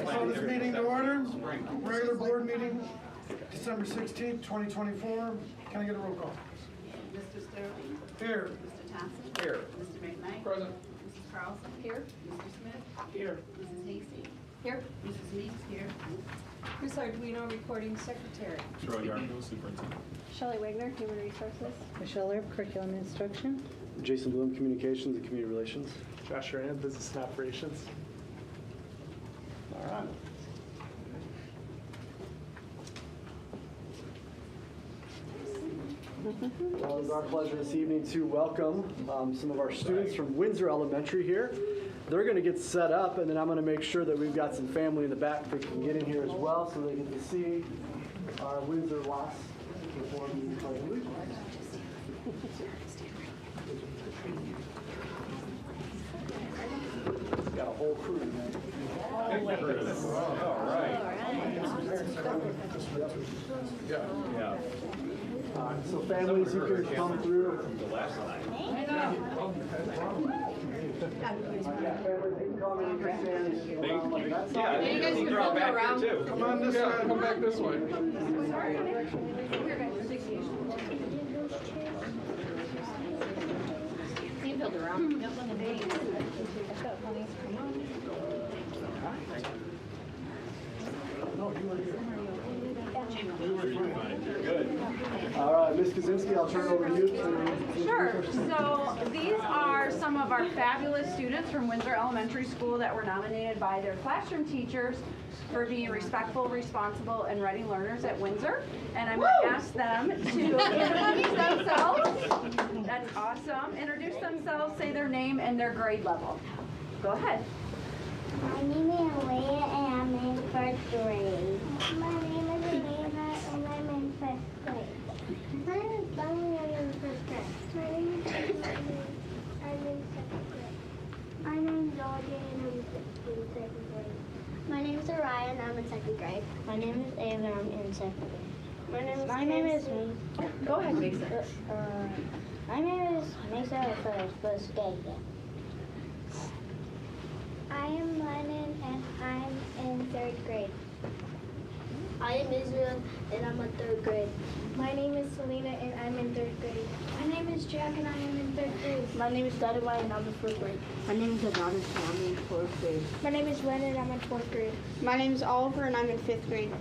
Call this meeting to order. Regular board meeting, December 16th, 2024. Can I get a roll call? Mr. Sterling. Here. Mr. Thompson. Here. Mr. McKnight. Present. Mrs. Carlson. Here. Mr. Smith. Here. Mrs. Hasty. Here. Mrs. Meeks here. Chris Arduino, recording secretary. Cheryl Yarko, superintendent. Shelley Wagner, Human Resources. Michelle Erb, Curriculum and Instruction. Jason Bloom, Communications and Community Relations. Josh Rand, Business and Operations. All right. Well, it is our pleasure this evening to welcome some of our students from Windsor Elementary here. They're going to get set up, and then I'm going to make sure that we've got some family in the back that can get in here as well so they get to see our Windsor loss before we pledge allegiance. Got a whole crew, man. All right. Yeah. So families, you can come through. The last time. Yeah, you guys can draw back here too. Come on this side. Come back this way. All right, Ms. Kaczynski, I'll turn it over to you. Sure. So these are some of our fabulous students from Windsor Elementary School that were nominated by their classroom teachers for being respectful, responsible, and ready learners at Windsor. And I'm going to ask them to introduce themselves. That's awesome. Introduce themselves, say their name and their grade level. Go ahead. My name is Leah and I'm in first grade. My name is Elena and I'm in first grade. My name is Bunny and I'm in first grade. My name is Emily. I'm in second grade. My name is Georgia and I'm in second grade. My name is Araya and I'm in second grade. My name is Ava and I'm in second grade. My name is Go ahead, Mason. my name is Mesa first grade. I am Lennon and I'm in third grade. I am Israel and I'm in third grade. My name is Selena and I'm in third grade. My name is Jack and I am in third grade. My name is Dadawai and I'm in fourth grade. My name is Adonis and I'm in fourth grade. My name is Ren and I'm in fourth grade. My name is Oliver and I'm in fifth grade.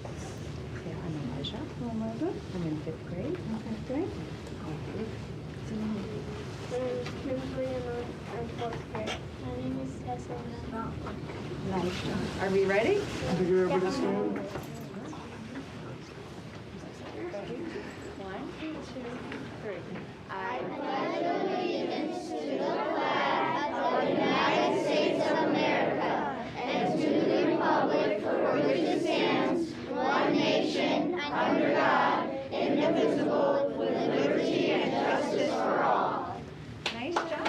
I'm Elijah. I'm in fifth grade. My name is Kimberly and I'm in fourth grade. My name is Tessa and I'm Nice. Are we ready? Thank you, everybody. Stand. One, two, three. I Nice job.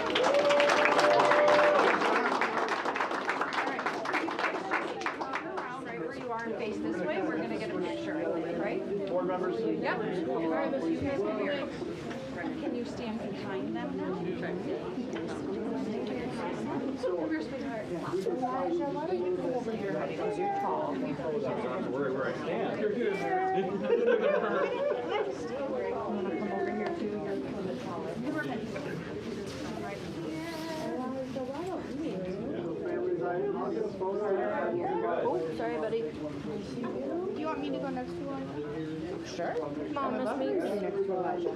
Around right where you are and face this way. We're going to get a picture, I think, right? Board members. Yep. All right, you guys come here. Can you stand behind them now? Come here, sweetheart. Elijah, why don't you come over here, honey, because you're tall. I don't have to worry where I stand. You want to come over here too? You're a little bit taller. Come over here. Right here. Oh, sorry, buddy. Do you want me to go next to one? Sure. Mom, Miss Meeks. Next to Elijah.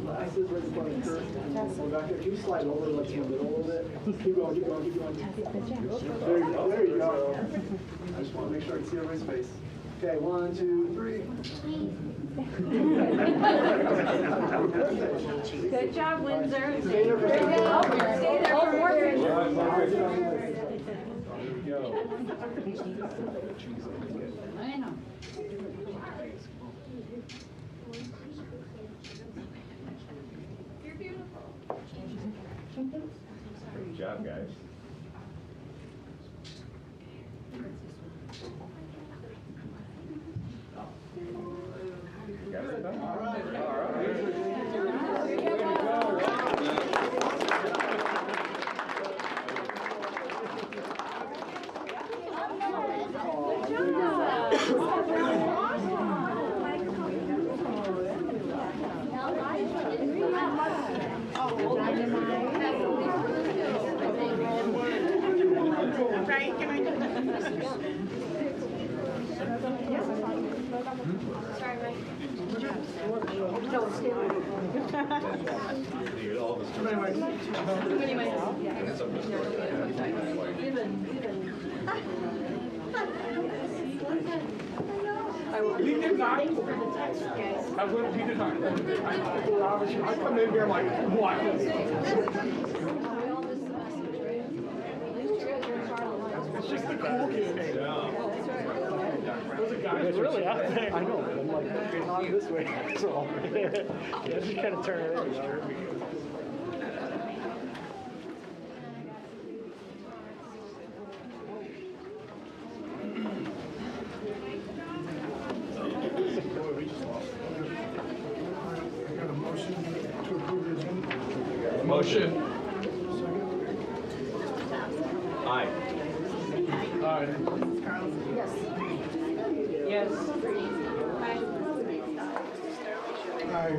Glasses right in front of Kurt. Go back there. Can you slide over like in the middle a little bit? Keep going, keep going, keep going. There you go. There you go. I just want to make sure I can see everybody's face. Okay, 1, 2, 3. Good job, Windsor. Stay there for a second. Oh, stay there for more pictures. I know. You're beautiful. Good job, guys. Right, can I do He did not. I will, he did not. I come in here like, what? It's just the cool kids. Those are guys It's really out there. I know, but I'm like, not this way, so. Yeah, just kind of turn it in. I got a motion to approve the agenda. Motion. Aye. Aye. Yes. Aye.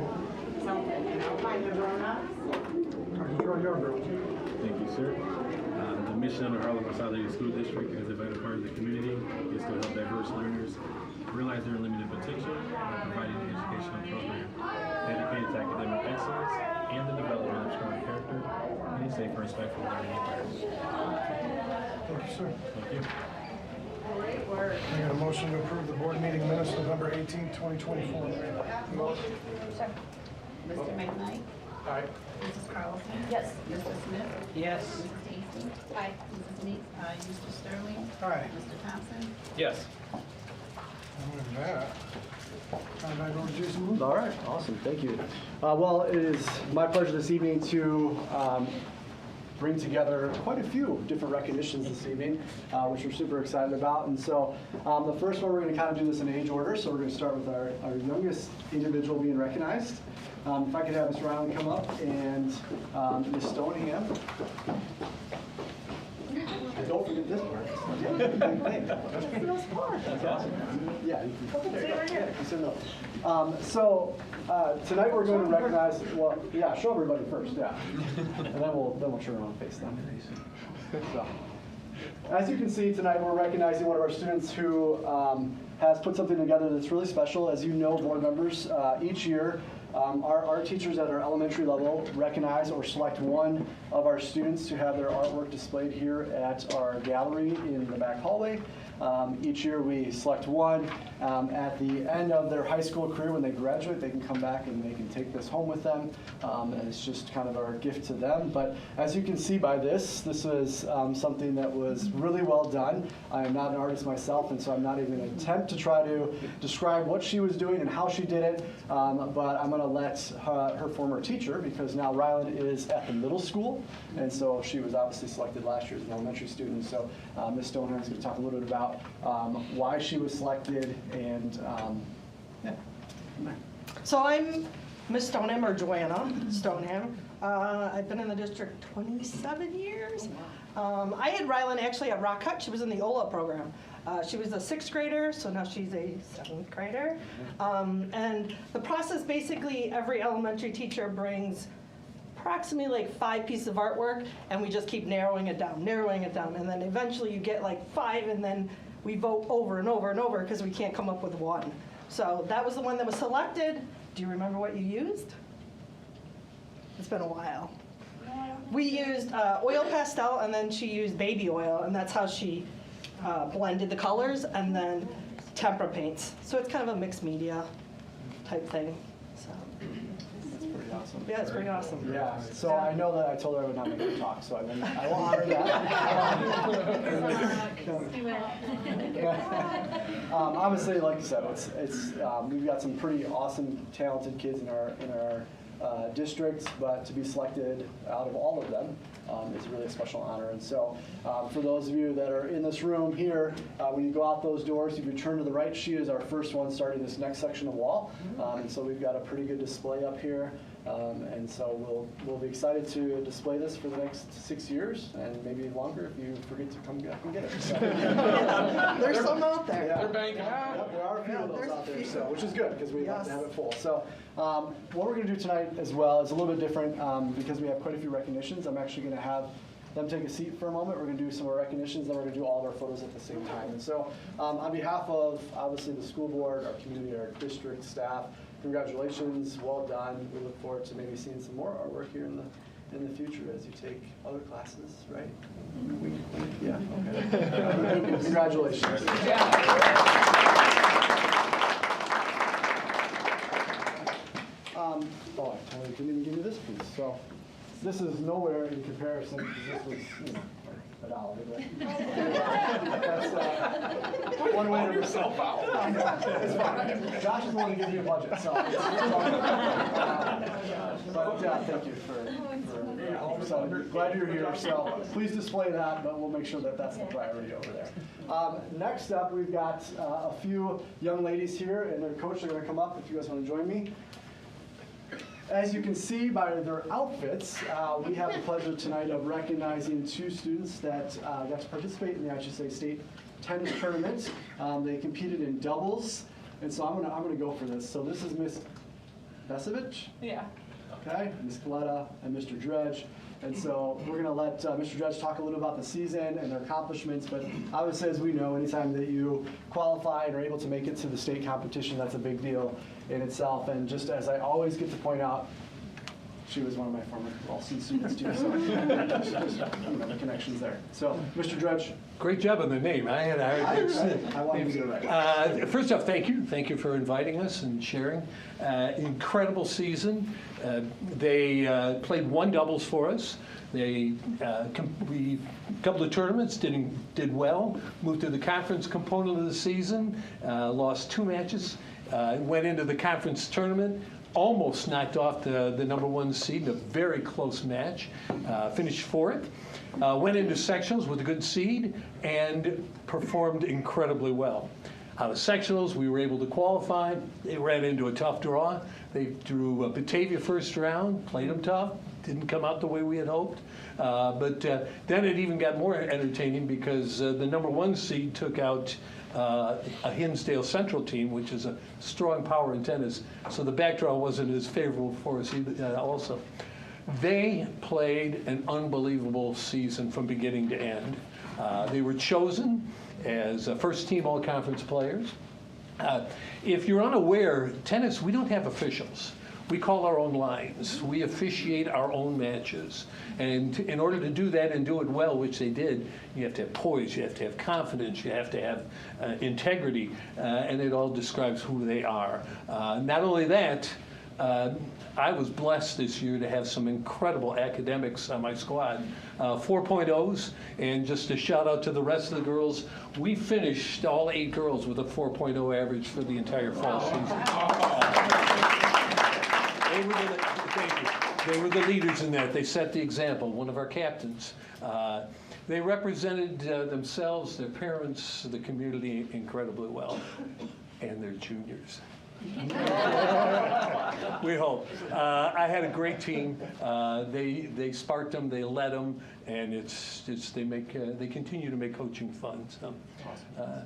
Dr. Troy Yarborough. Thank you, sir. The mission of the Harlem Consolidated School District as a vital part of the community is to help diverse learners realize their limited potential by providing an educational program dedicated to academic excellence and the development of strong character and a safe and respectful learning environment. Thank you, sir. Thank you. I got a motion to approve the board meeting minutes November 18, 2024. Mr. McKnight? Aye. Mrs. Carlson? Yes. Mr. Smith? Yes. Ms. Casey? Aye. Mrs. Meeks? Aye. Mr. Sterling? Aye. Mr. Thompson? Yes. And with that, turn it back over to Jason Wu. All right, awesome, thank you. Well, it is my pleasure this evening to bring together quite a few different recognitions this evening, which we're super excited about. And so the first one, we're going to kind of do this in age order. So we're going to start with our youngest individual being recognized. If I could have Ms. Rowland come up and Ms. Stoneham. And don't forget this part. That's awesome. Yeah. You said no. So tonight we're going to recognize, well, yeah, show everybody first, yeah. And then we'll turn around and face them. So, as you can see tonight, we're recognizing one of our students who has put something together that's really special. As you know, board members, each year, our art teachers at our elementary level recognize or select one of our students to have their artwork displayed here at our gallery in the back hallway. Each year we select one. At the end of their high school career, when they graduate, they can come back and they can take this home with them. And it's just kind of our gift to them. But as you can see by this is something that was really well done. I am not an artist myself, and so I'm not even going to attempt to try to describe what she was doing and how she did it. But I'm going to let her former teacher, because now Ryland is at the middle school, and so she was obviously selected last year as an elementary student. So Ms. Stoneham is going to talk a little bit about why she was selected and yeah. So I'm Miss Stoneham, or Joanna Stoneham. I've been in the district 27 years. I had Ryland actually at Rock Cut. She was in the OLA program. She was a 6th grader, so now she's a 7th grader. And the process, basically, every elementary teacher brings approximately like 5 pieces of artwork, and we just keep narrowing it down, and then eventually you get like 5, and then we vote over and over and over because we can't come up with one. So that was the one that was selected. Do you remember what you used? It's been a while. We used oil pastel, and then she used baby oil, and that's how she blended the colors, and then tempera paints. So it's kind of a mixed media type thing. So. Pretty awesome. Yeah, it's pretty awesome. Yeah, so I know that I told her I would not make her talk, so I will honor that. Obviously, like you said, it's we've got some pretty awesome, talented kids in our districts, but to be selected out of all of them is really a special honor. And so for those of you that are in this room here, when you go out those doors, if you turn to the right, she is our first one starting this next section of wall. And so we've got a pretty good display up here. And so we'll be excited to display this for the next 6 years and maybe longer if you forget to come back and get it. So. There's some out there. Yeah. They're banking out. Yep, there are a few of those there's out a there, few. so, which is good because we like Yes. to have it full. So what we're going to do tonight as well is a little bit different because we have quite a few recognitions. I'm actually going to have them take a seat for a moment. We're going to do some of our recognitions, then we're going to do all of our photos at the same time. And so on behalf of obviously the school board, our community, our district staff, congratulations, well done. We look forward to maybe seeing some more artwork here in the future as you take other classes, right? Yeah, okay. Congratulations. Oh, I totally didn't even give you this piece. So this is nowhere in comparison because this was, $1. But that's one way to yourself out. I know, it's fine. Josh is willing to give you a budget, so. But thank you so glad you're here. So please display that, but we'll make sure that that's the priority over there. Next up, we've got a few young ladies here, and their coach are going to come up if you guys want to join me. As you can see by their outfits, we have the pleasure tonight of recognizing 2 students that got to participate in the IHSA State Tennis Tournament. They competed in doubles, and so I'm gonna go for this. So this is Miss Vesevich. Yeah. Okay, Ms. Coletta and Mr. Dredge. And so we're going to let Mr. Dredge talk a little about the season and their accomplishments. But obviously, as we know, anytime that you qualify and are able to make it to the state competition, that's a big deal in itself. And just as I always get to point out, she was one of my former Ralston students too, so the connections there. So, Mr. Dredge. Great job on the name. I had a hard time. I wanted to get it right. First off, thank you. Thank you for inviting us and sharing. Incredible season. They played 1 doubles for us. We a couple of tournaments did well. Moved to the conference component of the season. Lost 2 matches. Went into the conference tournament. Almost knocked off the #1 seed in a very close match. Finished 4th. Went into sectionals with a good seed and performed incredibly well. Out of sectionals, we were able to qualify. They ran into a tough draw. They drew Batavia first round, played them tough, didn't come out the way we had hoped. But then it even got more entertaining because the #1 seed took out a Hinsdale Central team, which is a strong power in tennis. So the backdraw wasn't as favorable for us also. They played an unbelievable season from beginning to end. They were chosen as first team all-conference players. If you're unaware, tennis, we don't have officials. We call our own lines. We officiate our own matches. And in order to do that and do it well, which they did, you have to have poise, you have to have confidence, you have to have integrity, and it all describes who they are. Not only that, I was blessed this year to have some incredible academics on my squad, 4.0s, and just a shout out to the rest of the girls. We finished all 8 girls with a 4.0 average for the entire fall season. They were the leaders in that. They set the example. One of our captains. They represented themselves, their parents, the community incredibly well, and their juniors. We hope. I had a great team. They sparked them, they led them, and they continue to make coaching fun. So,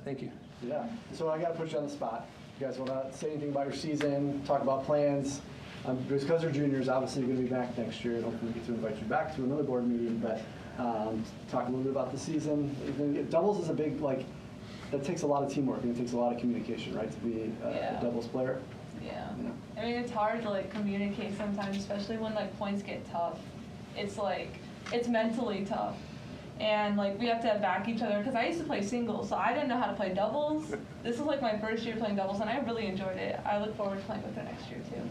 thank you. Yeah. So I got to put you on the spot. You guys want to say anything about your season? Talk about plans? Because they're juniors, obviously you're going to be back next year, and hopefully we get to invite you back to another board meeting. But talk a little bit about the season. Doubles is a big that takes a lot of teamwork and it takes a lot of communication, right, to be a doubles player. Yeah. I mean, it's hard to communicate sometimes, especially when points get tough. It's mentally tough. And we have to back each other, because I used to play singles, so I didn't know how to play doubles. This is my first year playing doubles, and I really enjoyed it. I look forward to playing with her next year too.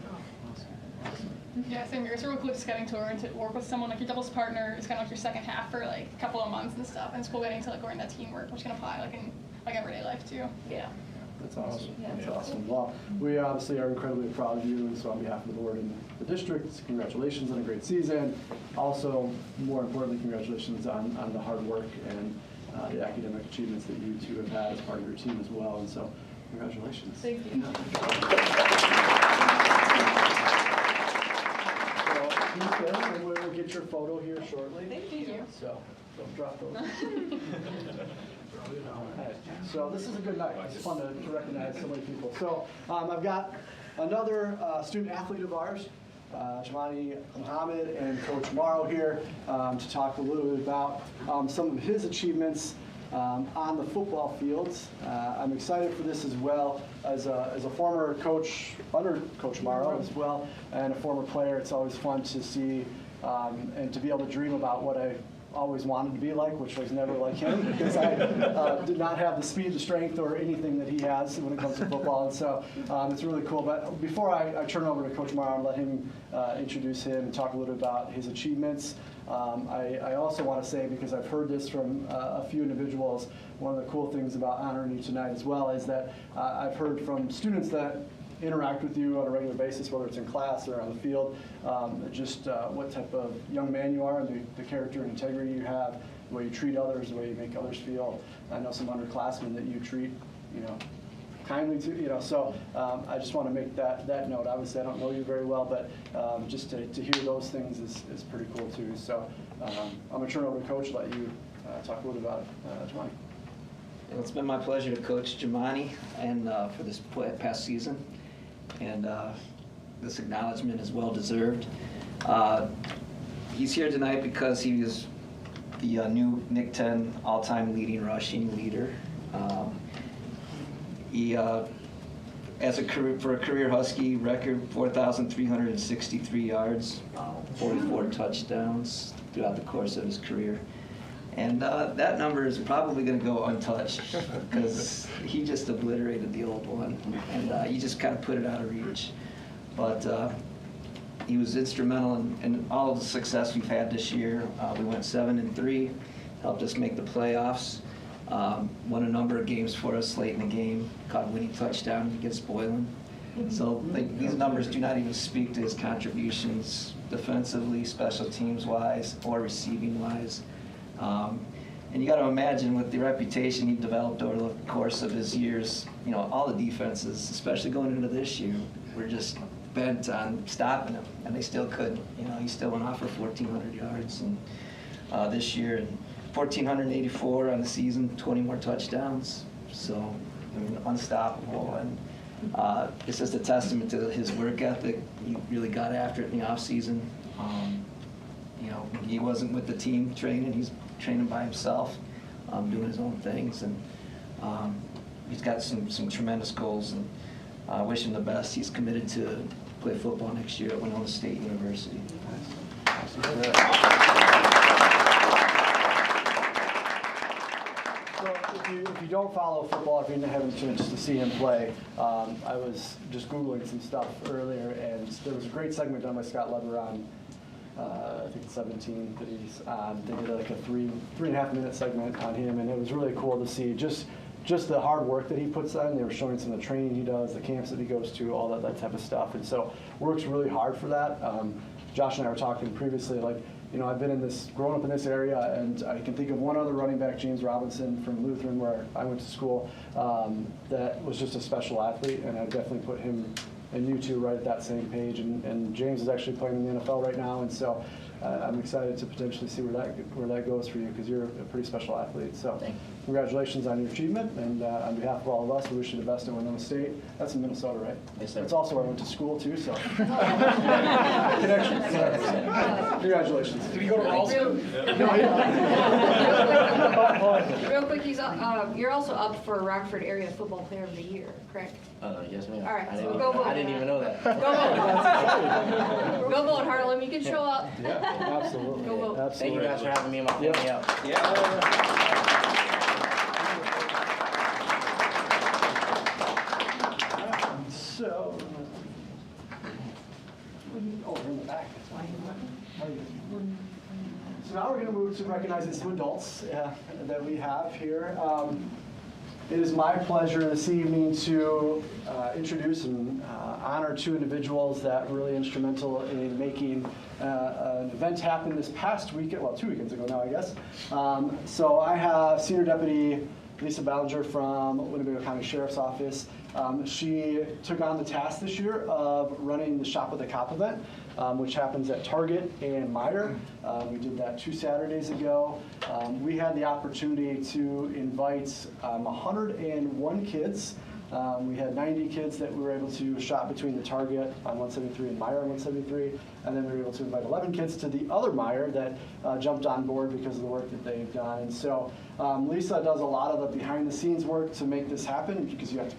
Yeah, same here. It's really cool just getting to learn to work with someone your doubles partner. It's kind of your second half for a couple of months and stuff. And it's cool getting to learn that teamwork, which can apply in everyday life too. Yeah. That's awesome. That's awesome. Well, we obviously are incredibly proud of you, and so on behalf of the board and the district, congratulations on a great season. Also, more importantly, congratulations on the hard work and the academic achievements that you two have had as part of your team as well. And so, congratulations. Thank you. Keep them, and we'll get your photo here shortly. Thank you. So, don't drop those. Alright, so this is a good night. It's fun to recognize so many people. So I've got another student athlete of ours, Jamani Muhammad, and Coach Morrow here to talk a little bit about some of his achievements on the football fields. I'm excited for this as well as a former coach under Coach Morrow as well, and a former player. It's always fun to see and to be able to dream about what I always wanted to be like, which was never like him, because I did not have the speed, the strength, or anything that he has when it comes to football. And so it's really cool. But before I turn over to Coach Morrow and let him introduce him and talk a little bit about his achievements, I also want to say, because I've heard this from a few individuals, one of the cool things about honoring you tonight as well is that I've heard from students that interact with you on a regular basis, whether it's in class or on the field, just what type of young man you are, and the character and integrity you have, the way you treat others, the way you make others feel. I know some underclassmen that you treat, kindly to, so I just want to make that note. Obviously, I don't know you very well, but just to hear those things is pretty cool too. So I'm going to turn over to Coach, let you talk a little about it, Jamani. It's been my pleasure to coach Jamani and for this past season, and this acknowledgement is well deserved. He's here tonight because he was the new Nick 10 all-time leading rushing leader. He, for a career Husky record, 4,363 yards, 44 touchdowns throughout the course of his career. And that number is probably going to go untouched because he just obliterated the old one, and he just kind of put it out of reach. But he was instrumental in all of the success we've had this year. We went 7-3, helped us make the playoffs, won a number of games for us late in the game, caught a winning touchdown against Boylan. So these numbers do not even speak to his contributions defensively, special teams-wise, or receiving-wise. And you got to imagine with the reputation he developed over the course of his years, all the defenses, especially going into this year, were just bent on stopping him, and they still couldn't. He still went off for 1,400 yards, and this year, and 1,484 on the season, 20 more touchdowns. So, unstoppable, and it's just a testament to his work ethic. He really got after it in the off season. He wasn't with the team training; he's training by himself, doing his own things, and he's got some tremendous goals. And I wish him the best. He's committed to play football next year at Winona State University. So if you don't follow football, if you haven't had a chance to see him play, I was just Googling some stuff earlier, and there was a great segment done by Scott Lever on, I think it's 17 that he's on. They did like a 3.5 minute segment on him, and it was really cool to see just the hard work that he puts on. They were showing some of the training he does, the camps that he goes to, all that type of stuff, and so works really hard for that. Josh and I were talking previously, I've grown up in this area, and I can think of one other running back, James Robinson from Lutheran, where I went to school, that was just a special athlete, and I definitely put him and you two right at that same page. And James is actually playing in the NFL right now, and so I'm excited to potentially see where that goes for you, because you're a pretty special athlete. So congratulations on your achievement, and on behalf of all of us, we wish you the best at Winona State. That's in Minnesota, right? Yes, sir. It's also where I went to school too, so. Connections. Congratulations. Did he go to Ralston? Real quick, you're also up for Rockford Area Football Player of the Year, correct? Yes, ma'am. All right, I so didn't, go vote. I didn't even know that. Go vote. Go vote, Harlem. You can show up. Yeah, absolutely. Go vote. Absolutely. Thank you guys for having me and my family out. So, we're in the back. So now we're going to move to recognizing some adults that we have here. It is my pleasure this evening to introduce and honor two individuals that were really instrumental in making an event happen this past weekend, well, 2 weekends ago now, I guess. So I have Senior Deputy Lisa Ballinger from Winnebago County Sheriff's Office. She took on the task this year of running the Shop with a Cop event. which happens at Target and Meijer. We did that 2 Saturdays ago. We had the opportunity to invite 101 kids. We had 90 kids that we were able to shop between the Target on 173 and Meijer on 173, and then we were able to invite 11 kids to the other Meijer that jumped on board because of the work that they've done. And so Lisa does a lot of the behind-the-scenes work to make this happen, because you have to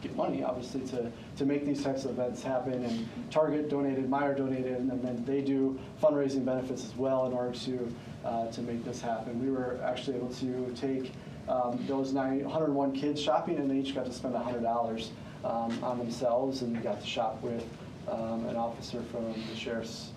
get money, obviously, to make these types of events happen. And Target donated, Meijer donated, and then they do fundraising benefits as well in order to make this happen. We were actually able to take those 101 kids shopping, and they each got to spend $100 on themselves, and got to shop with an officer from the sheriff's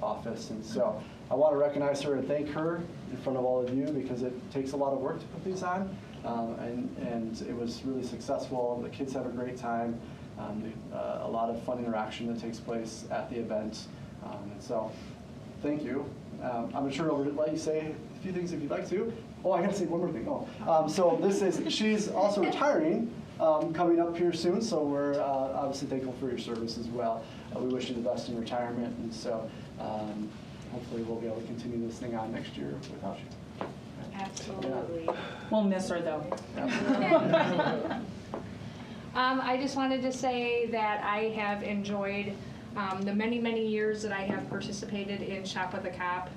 office. And so I want to recognize her and thank her in front of all of you, because it takes a lot of work to put these on, and it was really successful. The kids have a great time. A lot of fun interaction that takes place at the event. And so thank you. I'm sure I'll let you say a few things if you'd like to. Oh, I got to say one more thing. So she's also retiring, coming up here soon, so we're obviously thankful for your service as well. We wish you the best in retirement, and so hopefully we'll be able to continue this thing on next year without you. Absolutely. Yeah. We'll miss her though. I just wanted to say that I have enjoyed the many, many years that I have participated in Shop with a Cop.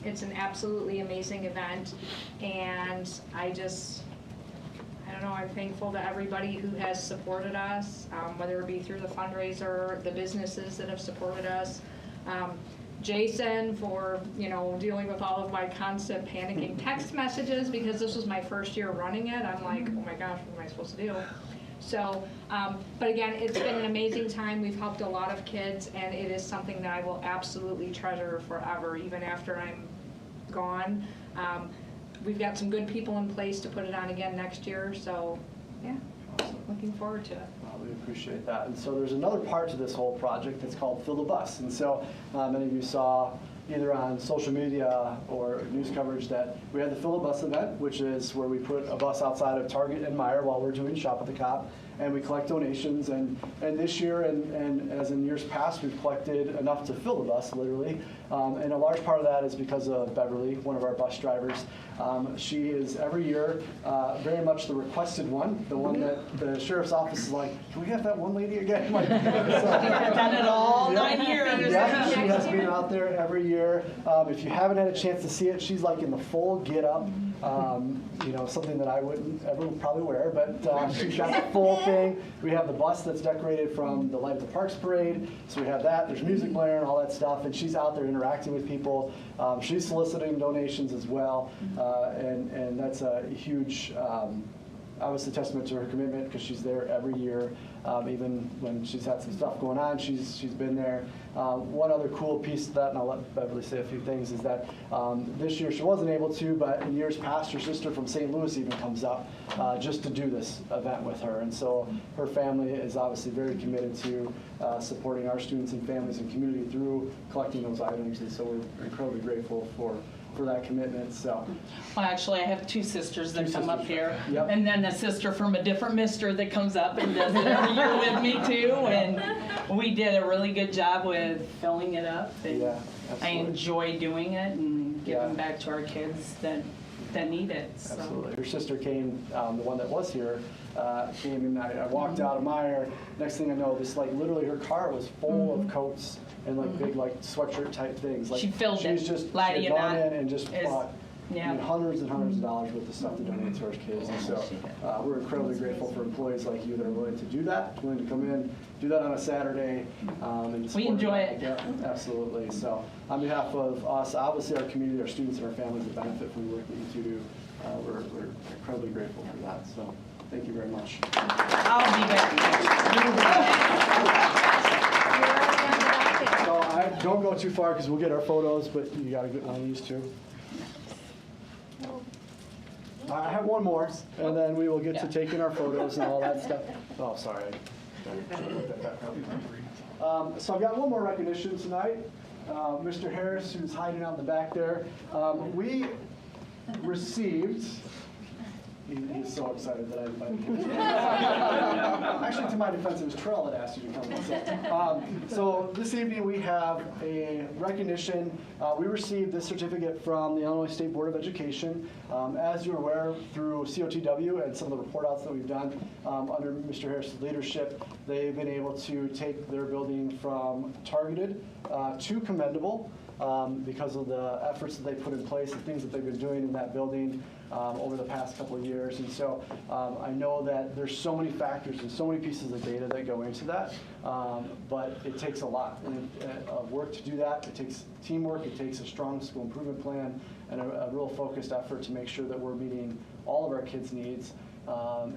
It's an absolutely amazing event, and I don't know, I'm thankful to everybody who has supported us, whether it be through the fundraiser, the businesses that have supported us. Jason for, dealing with all of my constant panicking text messages, because this was my first year running it. I'm like, oh my gosh, what am I supposed to do? So, but again, it's been an amazing time. We've helped a lot of kids, and it is something that I will absolutely treasure forever, even after I'm gone. We've got some good people in place to put it on again next year, so yeah, looking forward to it. We appreciate that. And so there's another part to this whole project that's called Fill the Bus. And so many of you saw either on social media or news coverage that we had the Fill the Bus event, which is where we put a bus outside of Target and Meijer while we're doing Shop with the Cop, and we collect donations. And this year, and as in years past, we've collected enough to fill the bus, literally. And a large part of that is because of Beverly, one of our bus drivers. She is every year very much the requested one, the one that the sheriff's office is like, can we have that one lady again? Like, I've done it all 9 years. Yeah, she has been out there every year. If you haven't had a chance to see it, she's like in the full get up. Something that I wouldn't ever probably wear, but she's got the full thing. We have the bus that's decorated from the Light of the Parks parade, so we have that. There's music blaring, all that stuff, and she's out there interacting with people. She's soliciting donations as well, and that's a huge, obviously testament to her commitment, because she's there every year, even when she's had some stuff going on. She's been there. One other cool piece to that, and I'll let Beverly say a few things, is that this year she wasn't able to, but in years past, her sister from St. Louis even comes up just to do this event with her. And so her family is obviously very committed to supporting our students and families and community through collecting those items. And so we're incredibly grateful for that commitment. So, Well, actually, I have 2 sisters that come up here, Yep. and then a sister from a different mister that comes up and does it every year with me too. And we did a really good job with filling it up. And Yeah, I absolutely. enjoy doing it and giving Yeah. back to our kids that need it. So. Absolutely. Her sister came, the one that was here, came and I walked out of Meijer. Next thing I know, literally her car was full of coats and big sweatshirt type things. She filled it. She Glad had you gone not- in and just is- bought yeah. hundreds and hundreds of dollars worth of stuff to donate to our kids. And so we're incredibly grateful for employees like you that are willing to do that, willing to come in, do that on a Saturday. And We enjoy it. Yeah, absolutely. So on behalf of us, obviously our community, our students, and our families that benefit from the work that you two do, we're incredibly grateful for that. So thank you very much. I'll be back. So don't go too far because we'll get our photos, but you got to get one of these too. I have one more, and then we will get to taking our photos and all that stuff. Oh, sorry. So I've got one more recognition tonight. Mr. Harris, who's hiding out in the back there. We received He's so excited that I invited him. Actually, to my defense, it was Terrell that asked you to come. So this evening we have a recognition. We received this certificate from the Illinois State Board of Education. As you're aware, through COTW and some of the report outs that we've done under Mr. Harris's leadership, they've been able to take their building from targeted to commendable. Because of the efforts that they put in place, the things that they've been doing in that building over the past couple of years. And so I know that there's so many factors and so many pieces of data that go into that, but it takes a lot of work to do that. It takes teamwork, it takes a strong school improvement plan, and a real focused effort to make sure that we're meeting all of our kids' needs.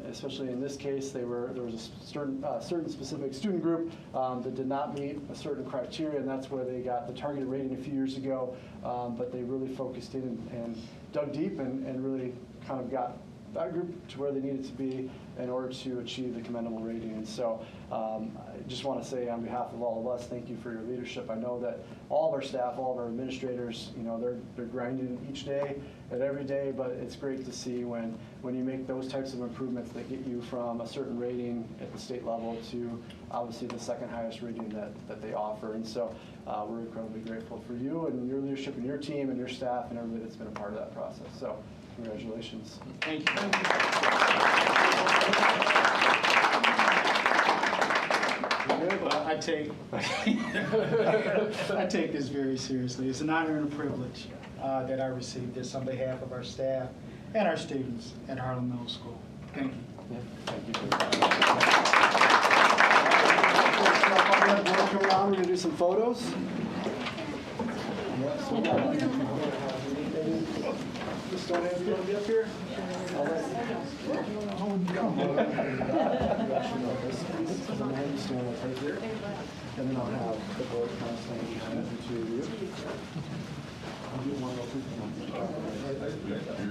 Especially in this case, there was a certain specific student group that did not meet a certain criteria, and that's where they got the targeted rating a few years ago. But they really focused in and dug deep and really kind of got that group to where they needed to be in order to achieve the commendable rating. And so I just want to say on behalf of all of us, thank you for your leadership. I know that all of our staff, all of our administrators, you know, they're grinding each day and every day, but it's great to see when you make those types of improvements that get you from a certain rating at the state level to obviously the second highest rating that they offer. And so we're incredibly grateful for you and your leadership and your team and your staff and everybody that's been a part of that process. So congratulations. Thank you. I take this very seriously. It's an honor and a privilege that I received this on behalf of our staff and our students at Harlan Middle School. Thank you. Thank you. Come around, we're going to do some photos. Stone hands going to be up here? All right. Stand up right here. And then I'll have the board kind of stand behind the two of you. I'll do one real quick.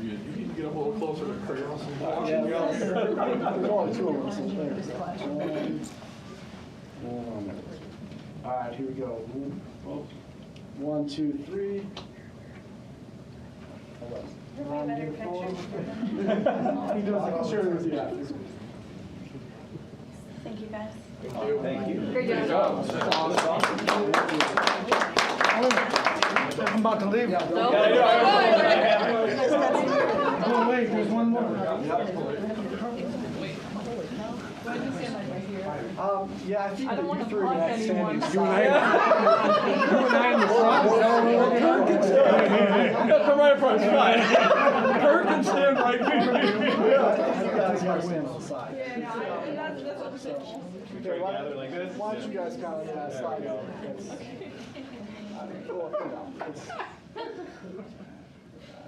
You need to get up a little closer to crayons. Yeah, there's only two of us. All right, here we go. 1, 2, 3. He does. I'll share it with you after. Thank you, guys. Thank you. Great job. I'm about to leave. Oh, wait, there's one more. Yeah, I think that you three are not standing You and I in the front. Come right in front. Kirk can stand right here. That's my stand on the side. Okay, why don't you guys kind of slide out?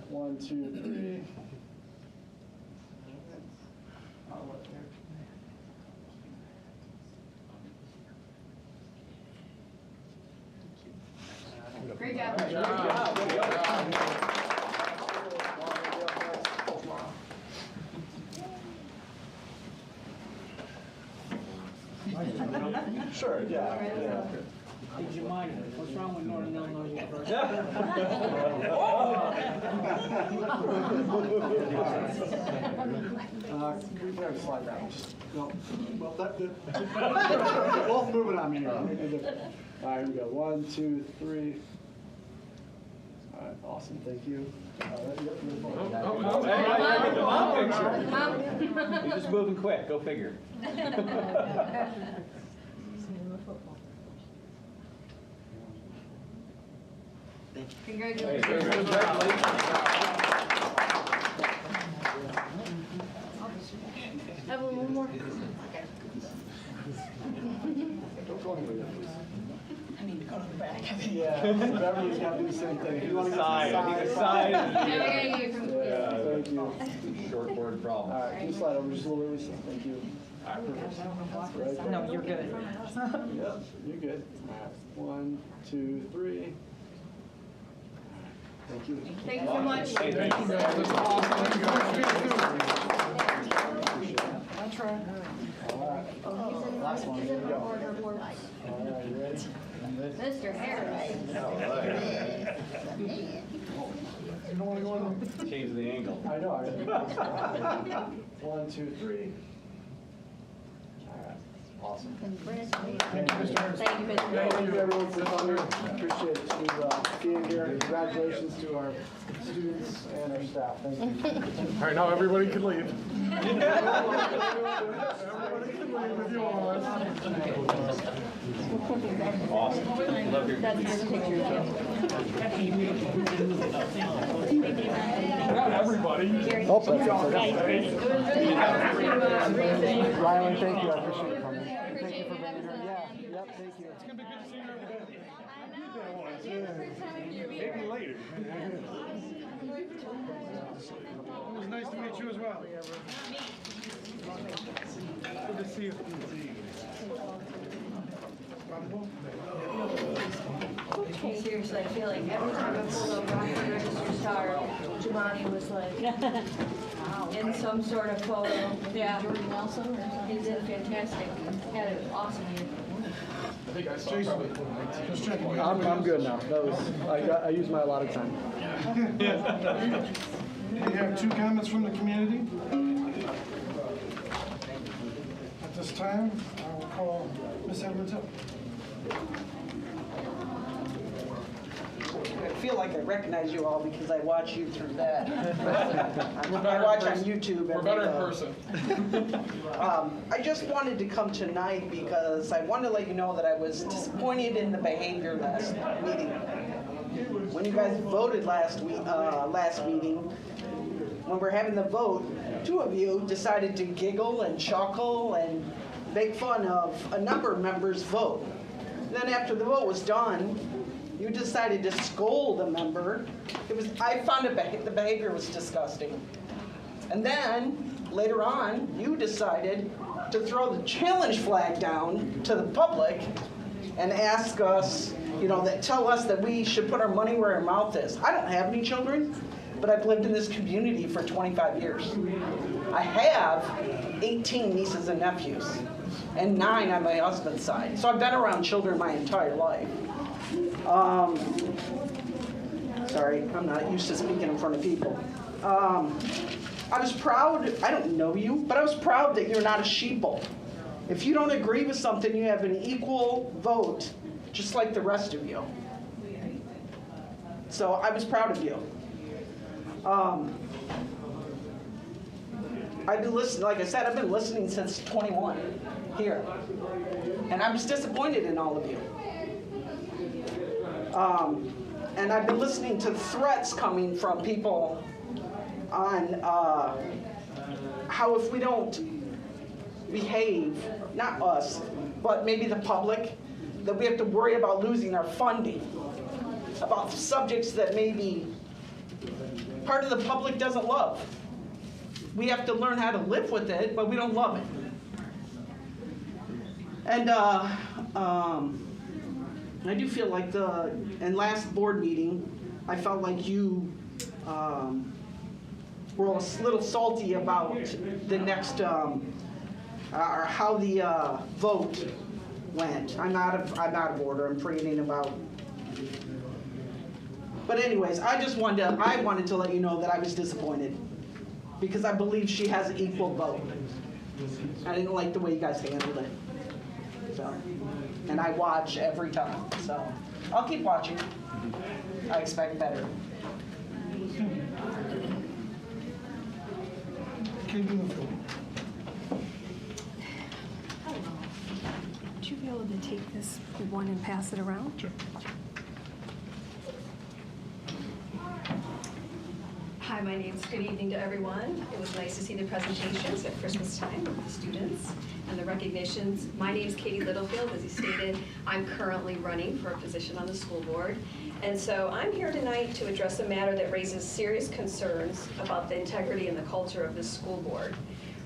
One, 2, 3. Great job. Sure, yeah. Did you mind? What's wrong with Northern Illinois University? We better slide down. No, well, that both moving on me. All right, here we go. 1, 2, 3. All right, awesome. Thank you. You're just moving quick. Go figure. Congratulations. Evelyn, one more. Don't go anywhere yet, please. I need to go to the back. Yeah, Beverly's got to do the same thing. If you want to go to the side. Thank you. Shortboard problem. All right, can you slide over just a little bit, Lisa? Thank you. Right. No, you're good. Yep, you're good. All right, 1, 2, 3. Thank you. Thank you so much. Hey, thank you, guys. That's awesome. Thank you guys. That's right. All right. Last one. Here we go. All right, you ready? Mr. Harris. You don't want to go on? Change the angle. I know. 1, 2, 3. Awesome. Thank you, Mr. Ernst. Thank you, Mr. Thank you, everyone, for coming. Appreciate it. Being here. Congratulations to our students and our staff. Thank you. All right, now everybody can leave. Awesome. Love your That's a good picture. Not everybody. Oh, that's Rylan, thank you. I appreciate you coming. Thank you for being here. Yeah, yep, thank you. It's gonna be good to see you every day. Maybe later. It was nice to meet you as well. Good to see you. Seriously, I feel like every time I pulled over on the register star, Jumani was like in some sort of photo. Yeah. Jordan Nelson or something. He did fantastic. Had an awesome year. I think I saw something. Just checking. I'm good now. That was I used my allotted time. We have 2 comments from the community. At this time, I will call Ms. Edmonds up. I feel like I recognize you all because I watch you through that. I watch on YouTube. We're better in person. I just wanted to come tonight because I wanted to let you know that I was disappointed in the behavior last meeting. When you guys voted last meeting, when we're having the vote, 2 of you decided to giggle and chuckle and make fun of a number of members' vote. Then after the vote was done, you decided to scold a member. I found the behavior was disgusting. And then later on, you decided to throw the challenge flag down to the public and ask us, tell us that we should put our money where our mouth is. I don't have any children, but I've lived in this community for 25 years. I have 18 nieces and nephews, and 9 on my husband's side. So I've been around children my entire life. Sorry, I'm not used to speaking in front of people. I was proud, I don't know you, but I was proud that you're not a sheeple. If you don't agree with something, you have an equal vote, just like the rest of you. So I was proud of you. I've been listening, like I said, I've been listening since 21 here. And I was disappointed in all of you. And I've been listening to threats coming from people on how if we don't behave, not us, but maybe the public, that we have to worry about losing our funding, about subjects that maybe part of the public doesn't love. We have to learn how to live with it, but we don't love it. And I do feel like in last board meeting, I felt like you were a little salty about the next, or how the vote went. I'm out of order. I'm forgetting about. But anyways, I wanted to let you know that I was disappointed because I believe she has an equal vote. I didn't like the way you guys handled it. So, and I watch every time, so I'll keep watching. I expect better. Would you be able to take this one and pass it around? Sure. Hi, my name's good evening to everyone. It was nice to see the presentations at Christmas time with the students and the recognitions. My name's Katie Littlefield. As you stated, I'm currently running for a position on the school board. And so I'm here tonight to address a matter that raises serious concerns about the integrity and the culture of this school board.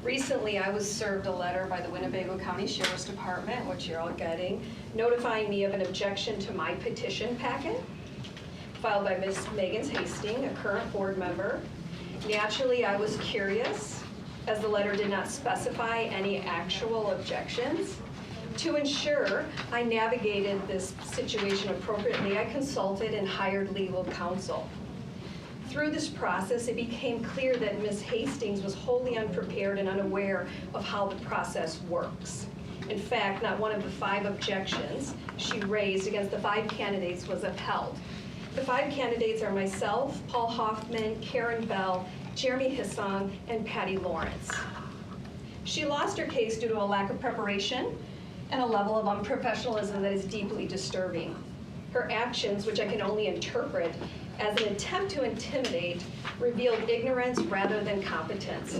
Recently, I was served a letter by the Winnebago County Sheriff's Department, which you're all getting, notifying me of an objection to my petition packet, filed by Ms. Megan Hastings, a current board member. Naturally, I was curious, as the letter did not specify any actual objections. To ensure I navigated this situation appropriately, I consulted and hired legal counsel. Through this process, it became clear that Ms. Hastings was wholly unprepared and unaware of how the process works. In fact, not one of the 5 objections she raised against the 5 candidates was upheld. The 5 candidates are myself, Paul Hoffman, Karen Bell, Jeremy Hissong, and Patty Lawrence. She lost her case due to a lack of preparation and a level of unprofessionalism that is deeply disturbing. Her actions, which I can only interpret as an attempt to intimidate, revealed ignorance rather than competence.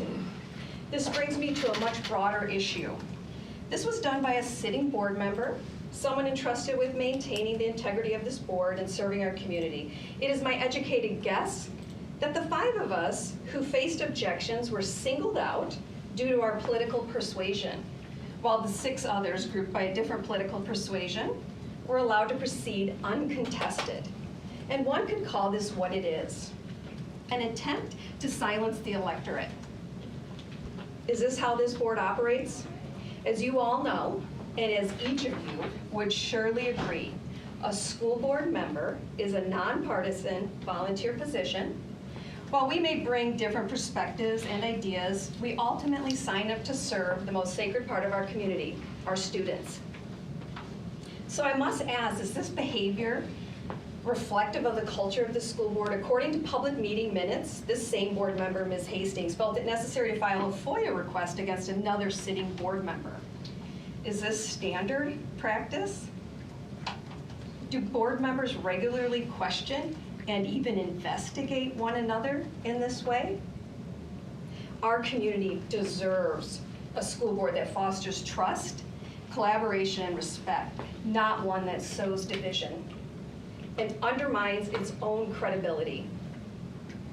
This brings me to a much broader issue. This was done by a sitting board member, someone entrusted with maintaining the integrity of this board and serving our community. It is my educated guess that the 5 of us who faced objections were singled out due to our political persuasion, while the 6 others, grouped by a different political persuasion, were allowed to proceed uncontested. And one could call this what it is, an attempt to silence the electorate. Is this how this board operates? As you all know, and as each of you would surely agree, a school board member is a nonpartisan volunteer position. While we may bring different perspectives and ideas, we ultimately sign up to serve the most sacred part of our community, our students. So I must ask, is this behavior reflective of the culture of the school board? According to public meeting minutes, this same board member, Ms. Hastings, felt it necessary to file a FOIA request against another sitting board member. Is this standard practice? Do board members regularly question and even investigate one another in this way? Our community deserves a school board that fosters trust, collaboration, and respect, not one that sows division and undermines its own credibility.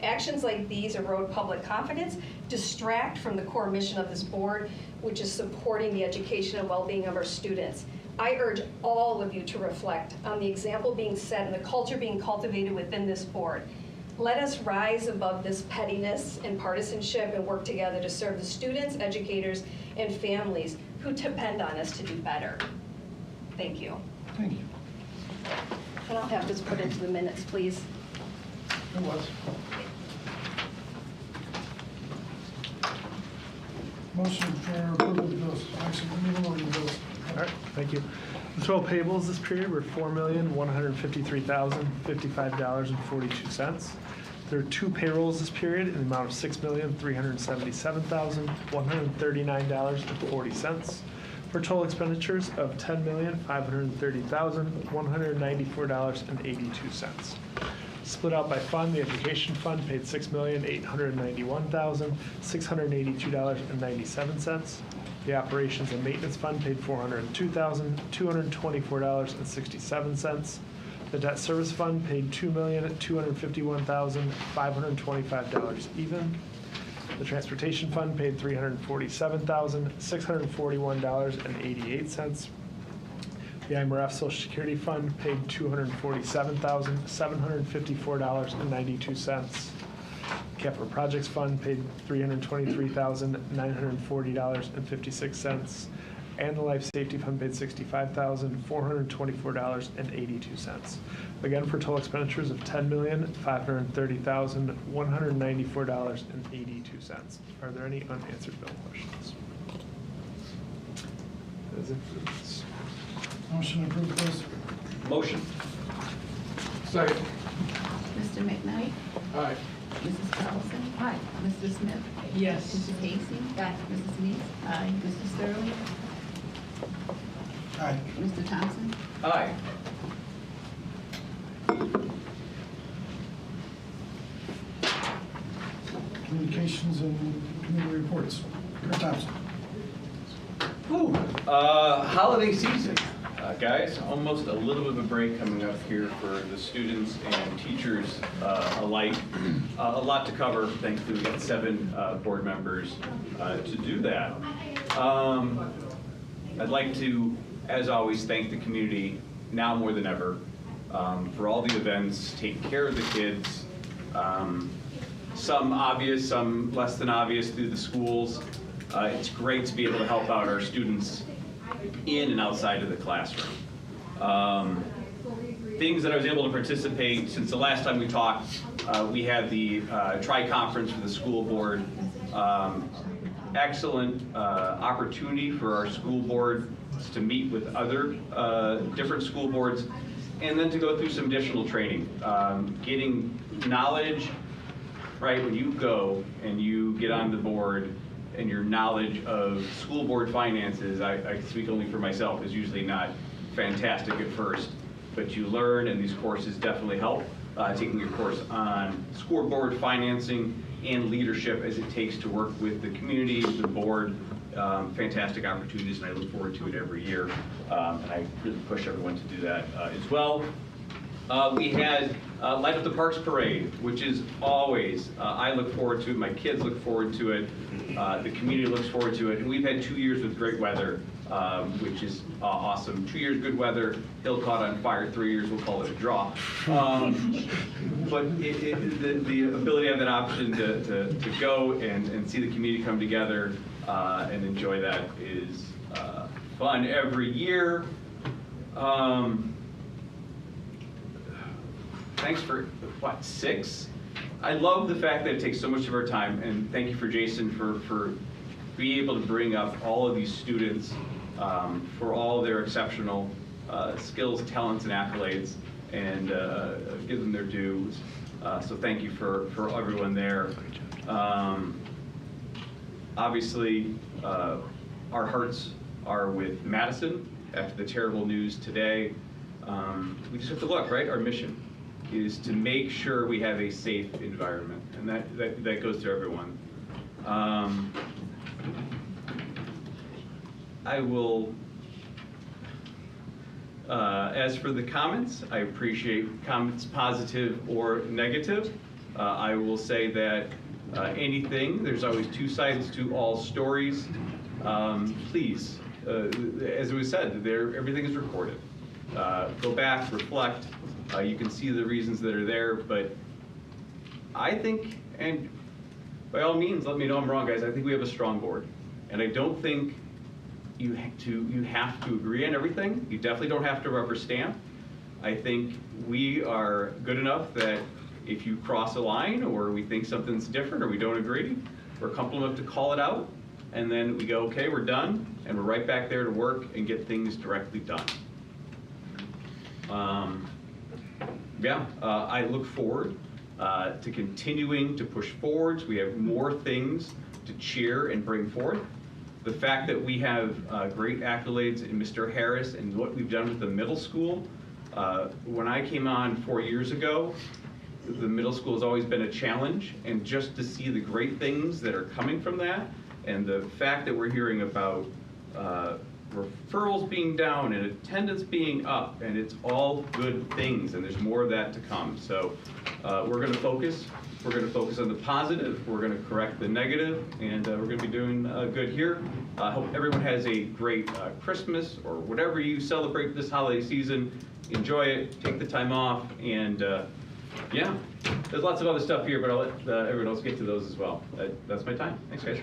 Actions like these erode public confidence, distract from the core mission of this board, which is supporting the education and well-being of our students. I urge all of you to reflect on the example being set and the culture being cultivated within this board. Let us rise above this pettiness and partisanship and work together to serve the students, educators, and families who depend on us to do better. Thank you. Thank you. And I'll have this put into the minutes, please. It was. Motion for approval of the bills. Actually, moving on to the bills. All right, thank you. The total payables this period were $4,153,055.42. There are 2 payrolls this period in the amount of $6,377,139.40 for total expenditures of $10,530,194.82. Split out by fund, the education fund paid $6,891,682.97. The operations and maintenance fund paid $402,224.67. The debt service fund paid $2,251,525 even. The transportation fund paid $347,641.88. The IMRF Social Security Fund paid $247,754.92. Capital Projects Fund paid $323,940.56. And the Life Safety Fund paid $65,424.82. Again, for total expenditures of $10,530,194.82. Are there any unanswered bill questions? That is it for this. Motion to approve the bills. Motion. Second. Mr. McKnight? Aye. Mrs. Carlson? Aye. Mr. Smith? Yes. Mrs. Hastings? Aye. Mrs. Neese? Aye. Mr. Sterling? Aye. Mr. Thompson? Aye. Communications and committee reports. Kurt Thompson. Holiday season, guys. Almost a little bit of a break coming up here for the students and teachers alike. A lot to cover. Thankfully, we got 7 board members to do that. I'd like to, as always, thank the community now more than ever for all the events, taking care of the kids. Some obvious, some less than obvious through the schools. It's great to be able to help out our students in and outside of the classroom. things that I was able to participate, since the last time we talked, we had the tri-conference for the school board. Excellent opportunity for our school board to meet with other different school boards, and then to go through some additional training. Getting knowledge, right, when you go and you get on the board, and your knowledge of school board finances, I speak only for myself, is usually not fantastic at first, but you learn, and these courses definitely help. Taking a course on school board financing and leadership as it takes to work with the community, the board, fantastic opportunities, and I look forward to it every year. And I really push everyone to do that as well. We had Light Up the Parks Parade, which is always, I look forward to it, my kids look forward to it, the community looks forward to it, and we've had 2 years with great weather, which is awesome. 2 years good weather, Hill caught on fire, 3 years we'll call it a draw. But the ability to have that option to go and see the community come together and enjoy that is fun every year. Thanks for, what, 6? I love the fact that it takes so much of our time, and thank you for Jason for being able to bring up all of these students for all their exceptional skills, talents, and accolades, and give them their dues. So thank you for everyone there. Obviously, our hearts are with Madison after the terrible news today. We just have to look, right? Our mission is to make sure we have a safe environment, and that goes to everyone. I will, as for the comments, I appreciate comments positive or negative. I will say that anything, there's always 2 sides to all stories. Please, as it was said, everything is recorded. Go back, reflect. You can see the reasons that are there, but I think, and by all means, let me know I'm wrong, guys, I think we have a strong board. And I don't think you have to agree on everything. You definitely don't have to rubber stamp. I think we are good enough that if you cross a line or we think something's different or we don't agree, we're comfortable enough to call it out, and then we go, okay, we're done, and we're right back there to work and get things directly done. I look forward to continuing to push forwards. We have more things to cheer and bring forth. The fact that we have great accolades in Mr. Harris and what we've done with the middle school. When I came on 4 years ago, the middle school has always been a challenge, and just to see the great things that are coming from that, and the fact that we're hearing about referrals being down and attendance being up, and it's all good things, and there's more of that to come. So we're going to focus. We're going to focus on the positive. We're going to correct the negative, and we're going to be doing good here. I hope everyone has a great Christmas or whatever you celebrate this holiday season. Enjoy it. Take the time off, and yeah, there's lots of other stuff here, but I'll let everyone else get to those as well. That's my time. Thanks, guys.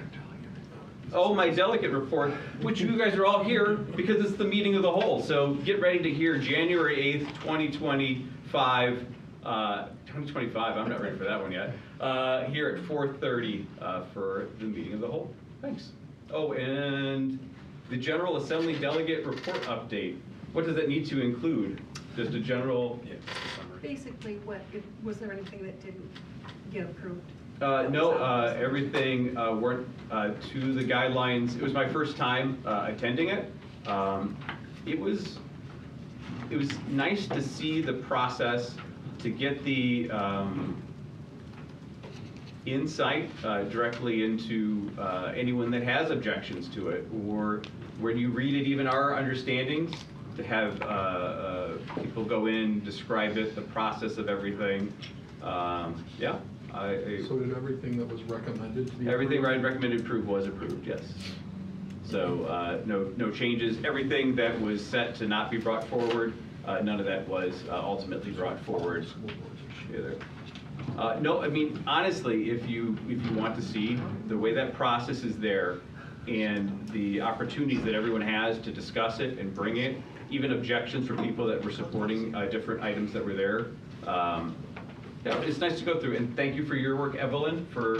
Oh, my delegate report, which you guys are all here because it's the meeting of the whole. So get ready to hear January 8th, 2025. 2025, I'm not ready for that one yet. Here at 4:30 for the meeting of the whole. Thanks. Oh, and the General Assembly delegate report update. What does that need to include? Just a general summary. Basically, was there anything that didn't get approved? No, everything went to the guidelines. It was my first time attending it. It was nice to see the process, to get the insight directly into anyone that has objections to it, or when you read it, even our understandings, to have people go in, describe it, the process of everything. Yeah. So did everything that was recommended to be everything approved? recommended approved was approved, yes. So no changes. Everything that was set to not be brought forward, none of that was ultimately brought forward either. No, I mean, honestly, if you want to see the way that process is there, and the opportunities that everyone has to discuss it and bring it, even objections from people that were supporting different items that were there. Yeah, it's nice to go through, and thank you for your work, Evelyn, for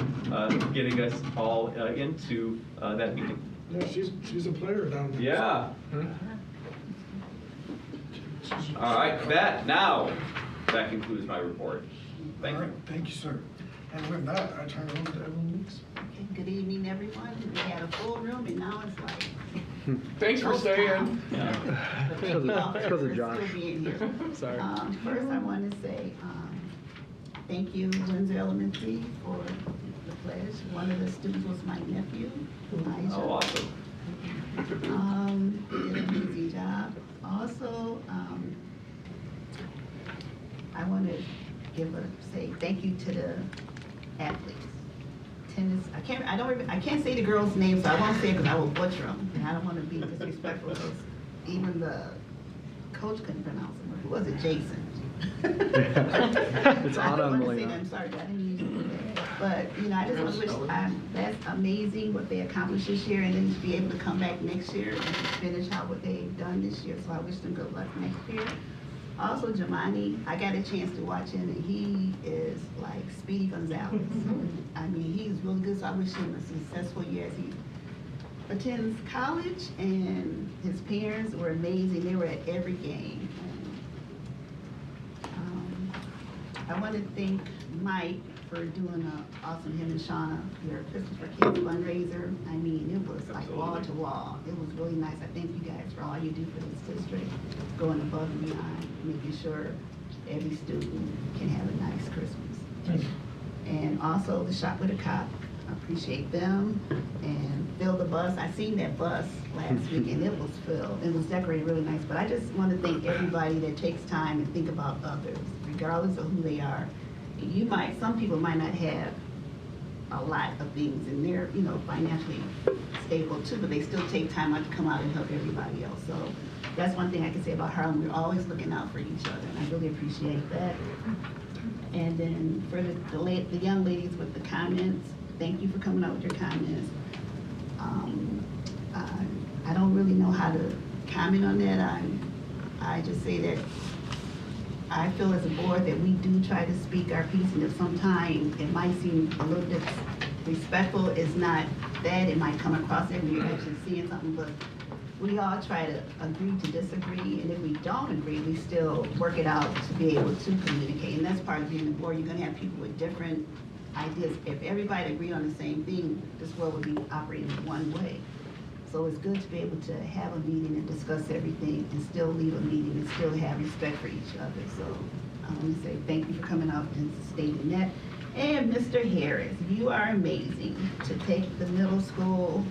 getting us all into that meeting. Yeah, she's a player down there. Yeah. All right, that concludes my report. Thank you. Thank you, sir. And with that, I turn it over to Evelyn Weeks. Okay, good evening, everyone. We had a full room and now it's like. Thanks for staying. Because of Josh. Still being here. Sorry. First, I want to say thank you, Windsor Elementary, for the pledge. One of the students was my nephew, Elijah. Oh, awesome. Did an amazing job. Also, I want to say thank you to the athletes. Tennis. I can't say the girls' names, so I won't say it because I will butcher them, and I don't want to be disrespectful because even the coach couldn't pronounce them. Who was it? Jason. It's I don't Anna want to say Molina. that. I'm sorry, I didn't mean to do that. But I just want to wish that's amazing what they accomplished this year, and then to be able to come back next year and finish out what they've done this year. So I wish them good luck next year. Also, Jemani, I got a chance to watch him, and he is like Speedy Gonzalez. I mean, he's really good, so I wish him a successful year as he attends college, and his parents were amazing. They were at every game. And, I want to thank Mike for doing awesome, him and Shauna, your Christmas for Kids fundraiser. I mean, it was like wall to wall. It was really nice. I thank you guys for all you do for this district, going above and beyond, making sure every student can have a nice Christmas. And also the Shop with a Cop, I appreciate them. And Fill the Bus, I seen that bus last week and it was filled. It was decorated really nice, but I just want to thank everybody that takes time and think about others, regardless of who they are. Some people might not have a lot of things and they're, financially stable too, but they still take time out to come out and help everybody else. So that's one thing I can say about Harlem. We're always looking out for each other, and I really appreciate that. And then for the young ladies with the comments, thank you for coming out with your comments. I don't really know how to comment on that. I just say that I feel as a board that we do try to speak our piece, and if sometimes it might seem a little bit respectful, it's not that. It might come across that we're actually seeing something, but we all try to agree to disagree, and if we don't agree, we still work it out to be able to communicate, and that's part of being the board. You're gonna have people with different ideas. If everybody agreed on the same thing, this world would be operating one way. So it's good to be able to have a meeting and discuss everything and still leave a meeting and still have respect for each other. So I want to say thank you for coming out and stating that. And Mr. Harris, you are amazing to take the middle school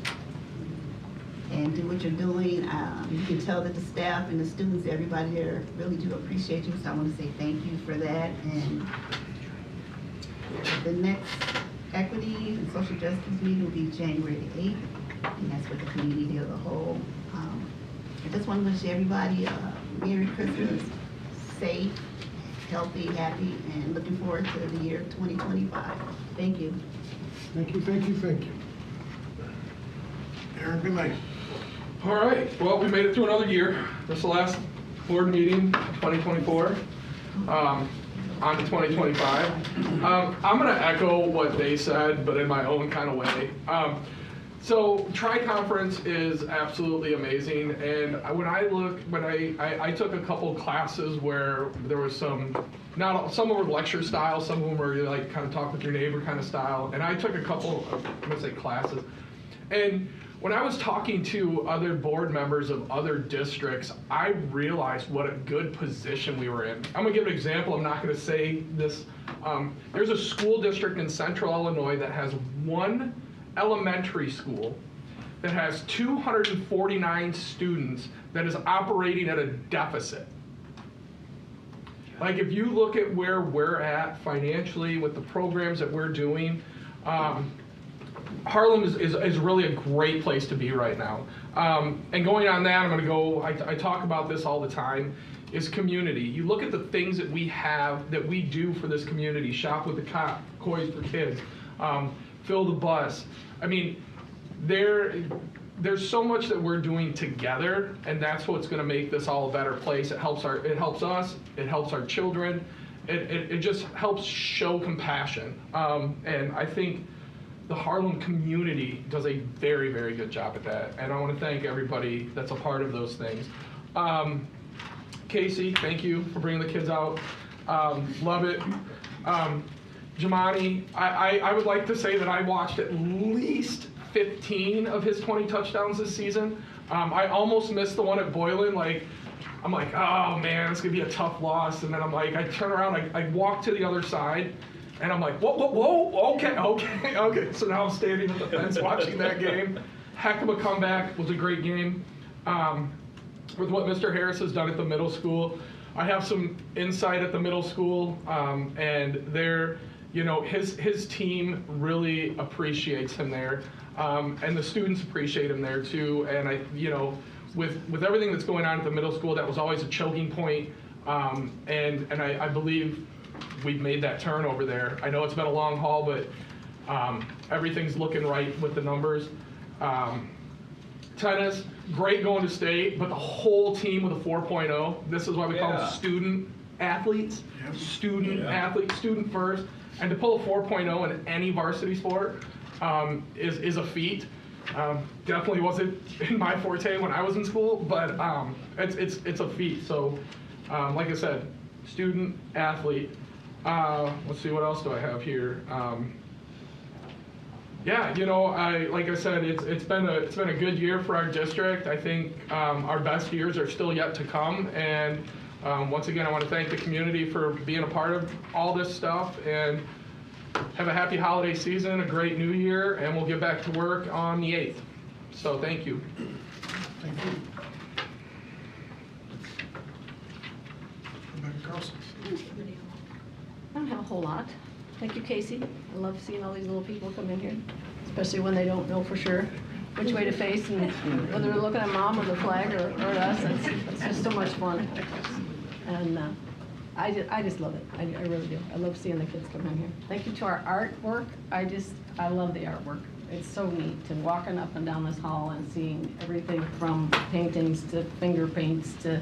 and do what you're doing. You can tell that the staff and the students, everybody there really do appreciate you. So I want to say thank you for that. And the next equity and social justice meeting will be January the 8th. And that's with the community as a whole. I just want to wish everybody a Merry Christmas, safe, healthy, happy, and looking forward to the year 2025. Thank you. Thank you, thank you, thank you. Aaron, good night. All right, well, we made it through another year. This is the last board meeting, 2024. On to 2025. I'm going to echo what they said, but in my own kind of way. So Tri-Conference is absolutely amazing, and when I took a couple classes where there was some of them were lecture style, some of them were like kind of talk with your neighbor kind of style, and I took a couple of, I'm gonna say classes, and when I was talking to other board members of other districts, I realized what a good position we were in. I'm gonna give an example, I'm not gonna say this. There's a school district in central Illinois that has one elementary school that has 249 students that is operating at a deficit. Like if you look at where we're at financially with the programs that we're doing, Harlem is really a great place to be right now. And going on that, I talk about this all the time, is community. You look at the things that we have, that we do for this community, Shop with the Cop, Coys for Kids, Fill the Bus. I mean, there's so much that we're doing together, and that's what's going to make this all a better place. It helps us, it helps our children, it just helps show compassion. And I think the Harlem community does a very, very good job at that. And I want to thank everybody that's a part of those things. Casey, thank you for bringing the kids out. Love it. Jamani, I would like to say that I watched at least 15 of his 20 touchdowns this season. I almost missed the one at Boylan. I'm like, oh man, it's gonna be a tough loss. And then I'm like, I turn around, I walk to the other side, and I'm like, whoa, okay. So now I'm standing at the fence watching that game. Heck of a comeback, was a great game. With what Mr. Harris has done at the middle school, I have some insight at the middle school, and his team really appreciates him there, and the students appreciate him there too. And with everything that's going on at the middle school, that was always a choking point, and I believe we've made that turn over there. I know it's been a long haul, but everything's looking right with the numbers. Tennis, great going to state, but the whole team with a 4.0. This is why we call them student athletes. Student athletes, student first. And to pull a 4.0 in any varsity sport is a feat. Definitely wasn't in my forte when I was in school, but it's a feat. So, like I said, student athlete. Let's see, what else do I have here? Like I said, it's been a good year for our district. I think our best years are still yet to come, and once again, I want to thank the community for being a part of all this stuff, and have a happy holiday season, a great new year, and we'll get back to work on the 8th. So thank you. Thank you. Rebecca Carlson. I don't have a whole lot. Thank you, Casey. I love seeing all these little people come in here, especially when they don't know for sure which way to face, and whether they're looking at mom or the flag or us. It's just so much fun. And I just love it. I really do. I love seeing the kids come in here. Thank you to our artwork. I love the artwork. It's so neat to walking up and down this hall and seeing everything from paintings to finger paints to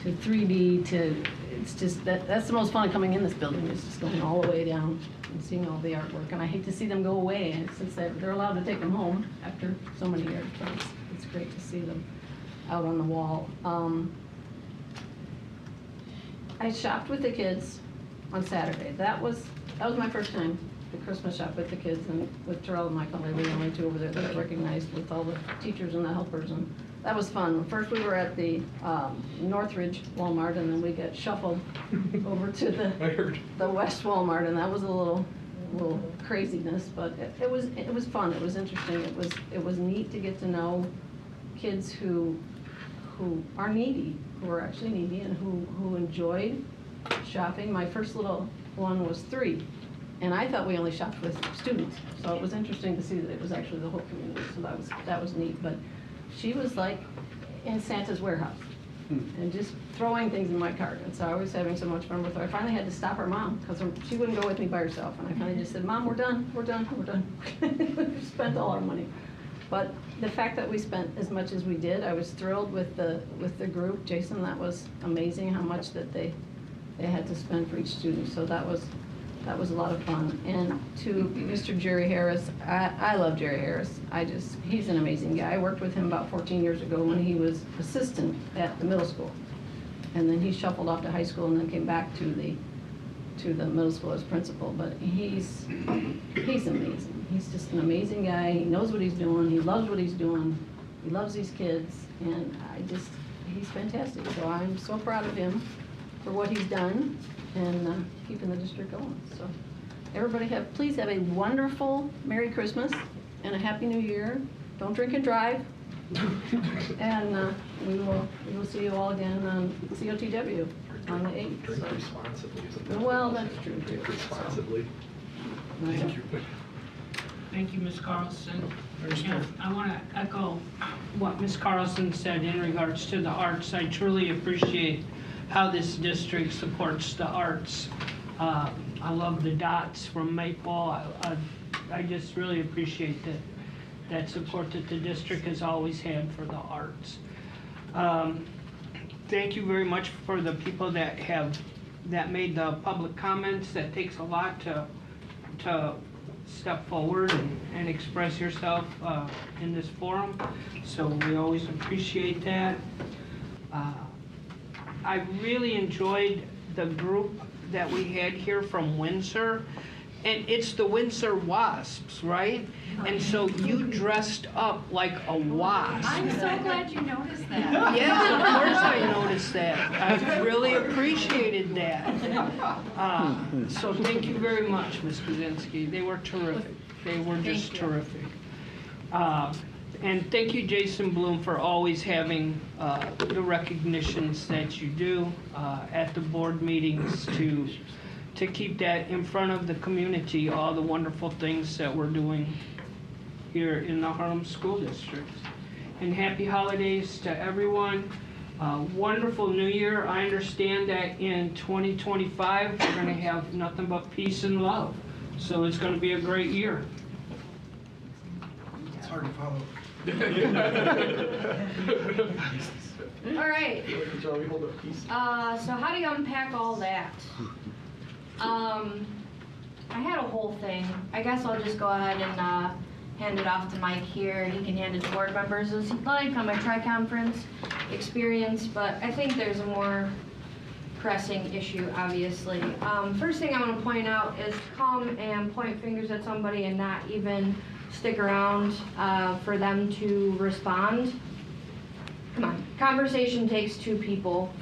3D to, it's just, that's the most fun coming in this building, is just going all the way down and seeing all the artwork. And I hate to see them go away, since they're allowed to take them home after so many years, but it's great to see them out on the wall. I shopped with the kids on Saturday. That was my first time to Christmas shop with the kids, and with Terrell and Michael. They were the only two over there that I recognized, with all the teachers and the helpers, and that was fun. First we were at the Northridge Walmart, and then we got shuffled over to the West Walmart, and that was a little craziness, but it was fun. It was interesting. It was neat to get to know kids who are needy, who are actually needy, and who enjoyed shopping. My first little one was 3, and I thought we only shopped with students, so it was interesting to see that it was actually the whole community. So that was neat. But she was like in Santa's warehouse and just throwing things in my cart, and so I was having so much fun with her. I finally had to stop her mom because she wouldn't go with me by herself, and I finally just said, "Mom, we're done. We spent all our money." But the fact that we spent as much as we did, I was thrilled with the group. Jason, that was amazing how much that they had to spend for each student. So that was a lot of fun. And to Mr. Jerry Harris, I love Jerry Harris. He's an amazing guy. I worked with him about 14 years ago when he was assistant at the middle school. And then he shuffled off to high school and then came back to the middle school as principal. But he's amazing. He's just an amazing guy. He knows what he's doing. He loves what he's doing. He loves these kids. And he's fantastic. So I'm so proud of him for what he's done and keeping the district going. So everybody please have a wonderful Merry Christmas and a Happy New Year. Don't drink and drive. And we will see you all again on COTW on the 8th. Drink responsibly. Well, that's true. Drink responsibly. Thank you. Thank you, Ms. Carlson. And I want to echo what Ms. Carlson said in regards to the arts. I truly appreciate how this district supports the arts. I love the dots from Maple. I just really appreciate that support that the district has always had for the arts. Thank you very much for the people that made the public comments. That takes a lot to step forward and express yourself in this forum, so we always appreciate that. I really enjoyed the group that we had here from Windsor, and it's the Windsor Wasps, right? And so you dressed up like a wasp. I'm so glad you noticed that. Yeah, of course I noticed that. I really appreciated that. So thank you very much, Ms. Kuzinski. They were terrific. They were just terrific. And thank you, Jason Bloom, for always having the recognitions that you do at the board meetings to keep that in front of the community, all the wonderful things that we're doing here in the Harlem School District. And happy holidays to everyone. Wonderful New Year. I understand that in 2025, we're going to have nothing but peace and love. So it's going to be a great year. It's hard to follow. All right. So how do you unpack all that? I had a whole thing. I guess I'll just go ahead and hand it off to Mike here. He can hand it to board members as he'd like on my tri-conference experience, but I think there's a more pressing issue, obviously. First thing I want to point out is to come and point fingers at somebody and not even stick around for them to respond. Come on, conversation takes two people.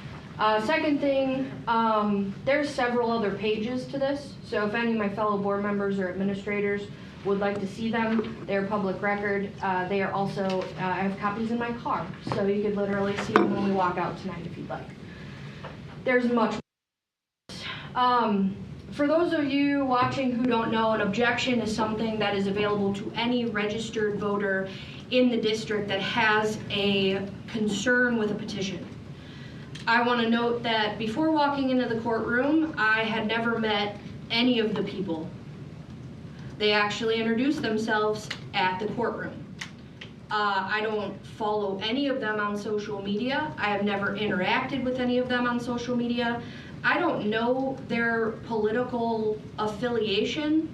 Second thing, there's several other pages to this, so if any of my fellow board members or administrators would like to see them, they're public record. They are also, I have copies in my car, so you could literally see them when we walk out tonight if you'd like. There's much more. For those of you watching who don't know, an objection is something that is available to any registered voter in the district that has a concern with a petition. I want to note that before walking into the courtroom, I had never met any of the people. They actually introduced themselves at the courtroom. I don't follow any of them on social media. I have never interacted with any of them on social media. I don't know their political affiliation.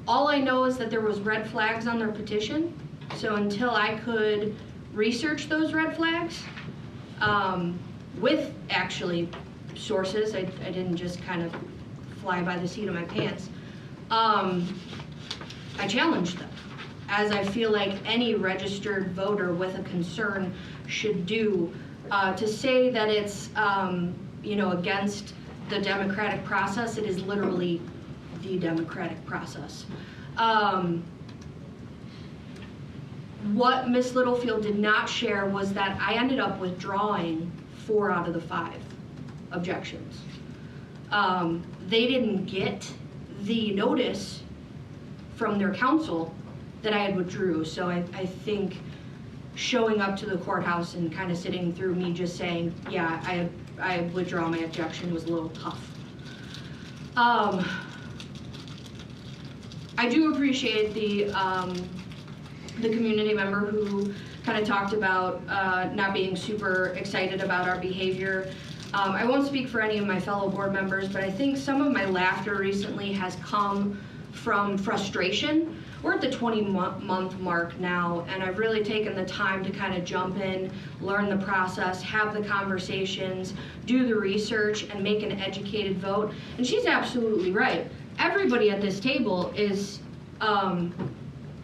All I know is that there was red flags on their petition. So until I could research those red flags, with actually sources, I didn't just kind of fly by the seat of my pants, I challenged them, as I feel like any registered voter with a concern should do. To say that it's against the democratic process, it is literally the democratic process. What Ms. Littlefield did not share was that I ended up withdrawing 4 out of the 5 objections. They didn't get the notice from their counsel that I had withdrew, so I think showing up to the courthouse and kind of sitting through me just saying, yeah, I withdraw my objection was a little tough. I do appreciate the community member who kind of talked about not being super excited about our behavior. I won't speak for any of my fellow board members, but I think some of my laughter recently has come from frustration. We're at the 20-month mark now, and I've really taken the time to kind of jump in, learn the process, have the conversations, do the research, and make an educated vote. And she's absolutely right. Everybody at this table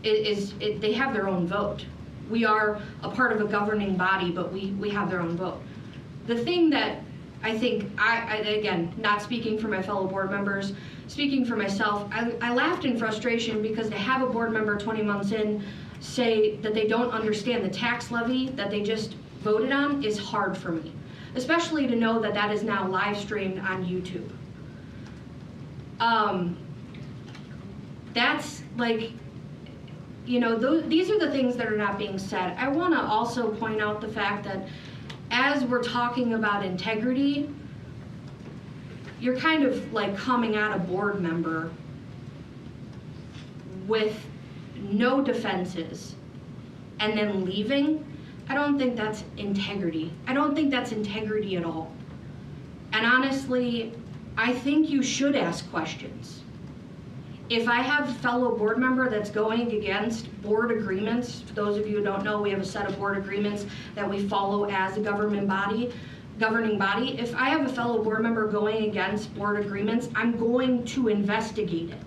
they have their own vote. We are a part of a governing body, but we have their own vote. The thing that I think, again, not speaking for my fellow board members, speaking for myself, I laughed in frustration because to have a board member 20 months in say that they don't understand the tax levy that they just voted on is hard for me, especially to know that that is now live streamed on YouTube. That's like, these are the things that are not being said. I want to also point out the fact that as we're talking about integrity, you're kind of like coming at a board member with no defenses, and then leaving, I don't think that's integrity. I don't think that's integrity at all. And honestly, I think you should ask questions. If I have a fellow board member that's going against board agreements, for those of you who don't know, we have a set of board agreements that we follow as a governing body. If I have a fellow board member going against board agreements, I'm going to investigate it,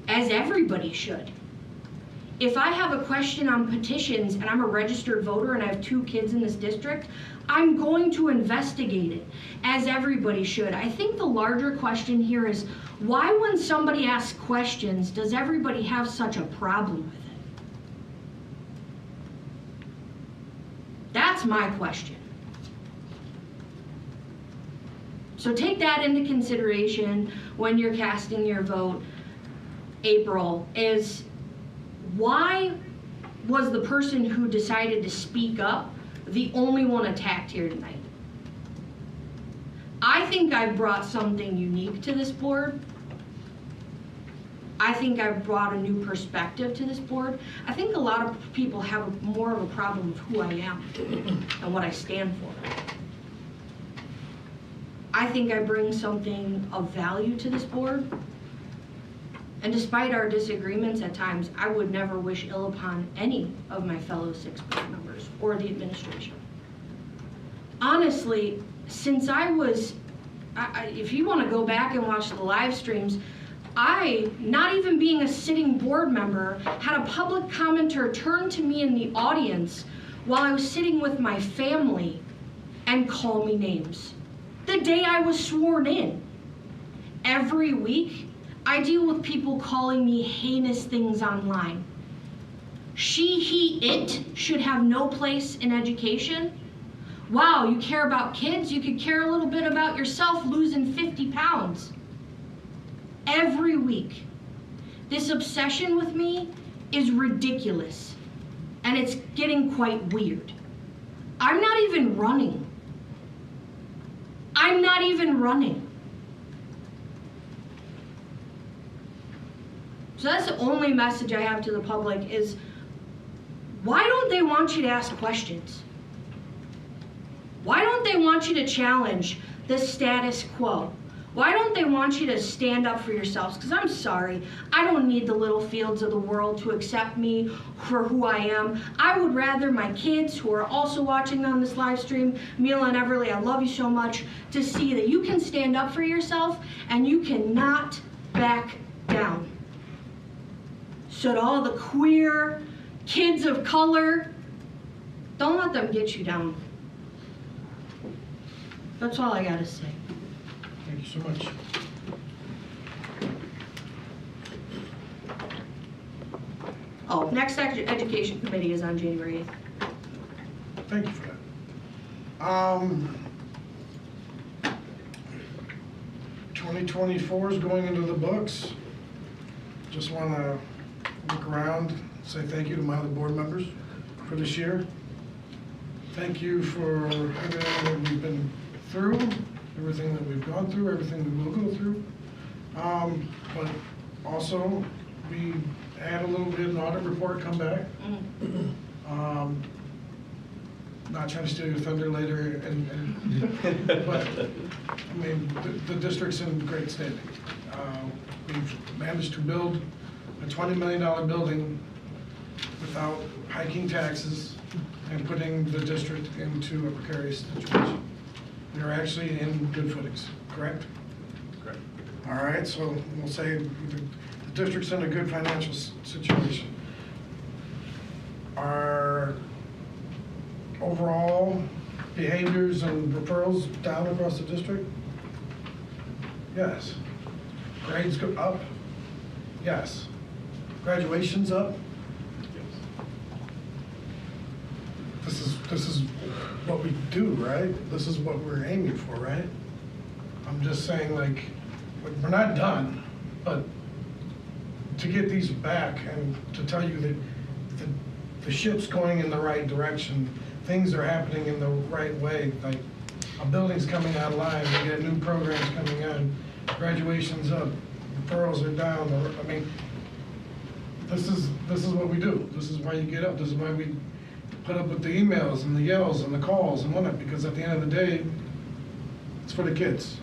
as everybody should. If I have a question on petitions and I'm a registered voter and I have 2 kids in this district, I'm going to investigate it, as everybody should. I think the larger question here is, why when somebody asks questions, does everybody have such a problem with it? That's my question. So take that into consideration when you're casting your vote. April, is why was the person who decided to speak up the only one attacked here tonight? I think I brought something unique to this board. I think I brought a new perspective to this board. I think a lot of people have more of a problem with who I am and what I stand for. I think I bring something of value to this board. And despite our disagreements at times, I would never wish ill upon any of my fellow 6 board members or the administration. Honestly, since I was, if you want to go back and watch the live streams, I, not even being a sitting board member, had a public commenter turn to me in the audience while I was sitting with my family and call me names. The day I was sworn in. Every week, I deal with people calling me heinous things online. She, he, it should have no place in education. Wow, you care about kids? You could care a little bit about yourself losing 50 pounds. Every week. This obsession with me is ridiculous, and it's getting quite weird. I'm not even running. I'm not even running. So that's the only message I have to the public is, why don't they want you to ask questions? Why don't they want you to challenge the status quo? Why don't they want you to stand up for yourselves? Because I'm sorry, I don't need the Littlefields of the world to accept me for who I am. I would rather my kids who are also watching on this live stream, Mila and Everly, I love you so much, to see that you can stand up for yourself and you cannot back down. So to all the queer kids of color, don't let them get you down. That's all I gotta say. Thank you so much. Oh, next education committee is on January 8th. Thank you for that. 2024 is going into the books. Just want to look around, say thank you to my other board members for this year. Thank you for everything that we've been through, everything that we've gone through, everything we will go through. But also, we had a little bit of an audit report come back. Not trying to steal your thunder later, but I mean, the district's in great standing. We've managed to build a $20 million building without hiking taxes and putting the district into a precarious situation. We are actually in good footings, correct? Correct. All right, so we'll say the district's in a good financial situation. Our overall behaviors and referrals down across the district? Yes. Grades go up? Yes. Graduation's up? This is what we do, right? This is what we're aiming for, right? I'm just saying, like, we're not done, but to get these back and to tell you that the ship's going in the right direction, things are happening in the right way, like a building's coming online, we get new programs coming in, graduation's up, referrals are down, I mean, this is what we do. This is why you get up. This is why we put up with the emails and the yells and the calls and whatnot, because at the end of the day, it's for the kids.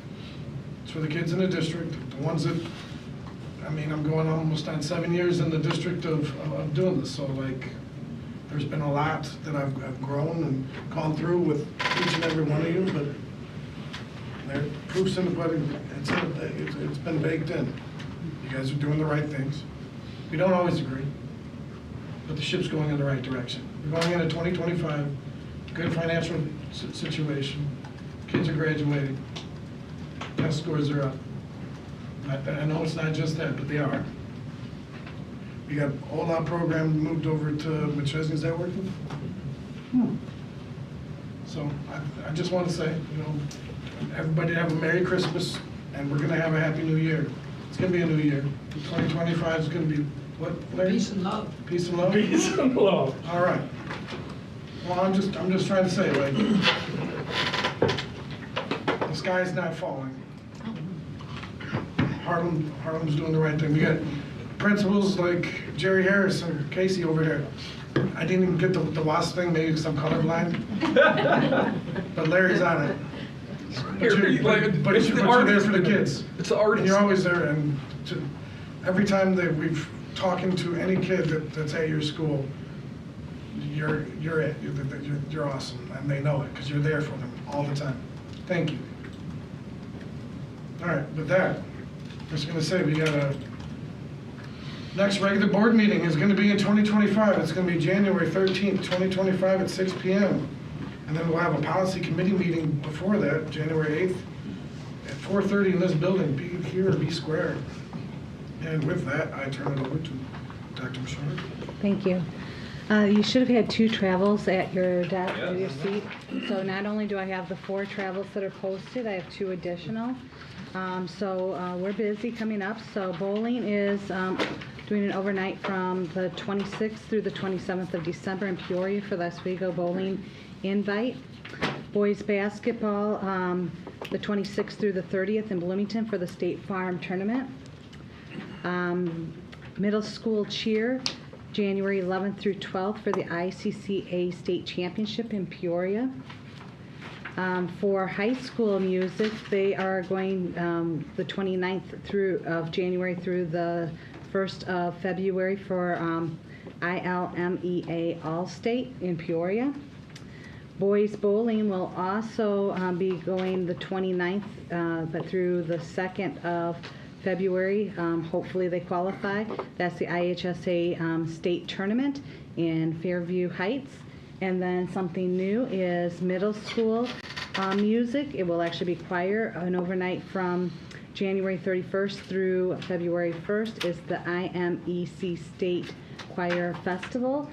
It's for the kids in the district, the ones that, I mean, I'm going almost on 7 years in the district of doing this, so like, there's been a lot that I've grown and gone through with each and every one of you, but there, proof's in the pudding. It's been baked in. You guys are doing the right things. We don't always agree, but the ship's going in the right direction. We're going into 2025, good financial situation. Kids are graduating. Test scores are up. I know it's not just that, but they are. We got OLA program moved over to McChesney. Is that working? So I just want to say, you know, everybody have a Merry Christmas, and we're going to have a Happy New Year. It's going to be a new year. 2025 is going to be what, Larry? Peace and love. Peace and love? Peace and love. All right. Well, I'm just trying to say, like, the sky's not falling. Harlem's doing the right thing. We got principals like Jerry Harris or Casey over here. I didn't even get the WASP thing, maybe because I'm colorblind. But Larry's on it. But you're there for the kids. It's the artist. And you're always there. And every time that we've talking to any kid that's at your school, you're awesome, and they know it because you're there for them all the time. Thank you. All right, with that, I'm just gonna say we got a next regular board meeting is gonna be in 2025. It's gonna be January 13th, 2025 at 6 p.m. And then we'll have a policy committee meeting before that, January 8th at 4:30 in this building. Be here or be square. And with that, I turn it over to Dr. Mashar. Thank you. You should have had 2 travels at your desk, or your seat. So not only do I have the 4 travels that are posted, I have 2 additional. So we're busy coming up. So bowling is doing an overnight from the 26th through the 27th of December in Peoria for the Oswego Bowling Invite. Boys basketball, the 26th through the 30th in Bloomington for the State Farm Tournament. Middle school cheer, January 11th through 12th for the ICCA State Championship in Peoria. For high school music, they are going the 29th of January through the 1st of February for ILMEA All-State in Peoria. Boys bowling will also be going the 29th, but through the 2nd of February. Hopefully they qualify. That's the IHSA State Tournament in Fairview Heights. And then something new is middle school music. It will actually be choir. An overnight from January 31st through February 1st is the IMEC State Choir Festival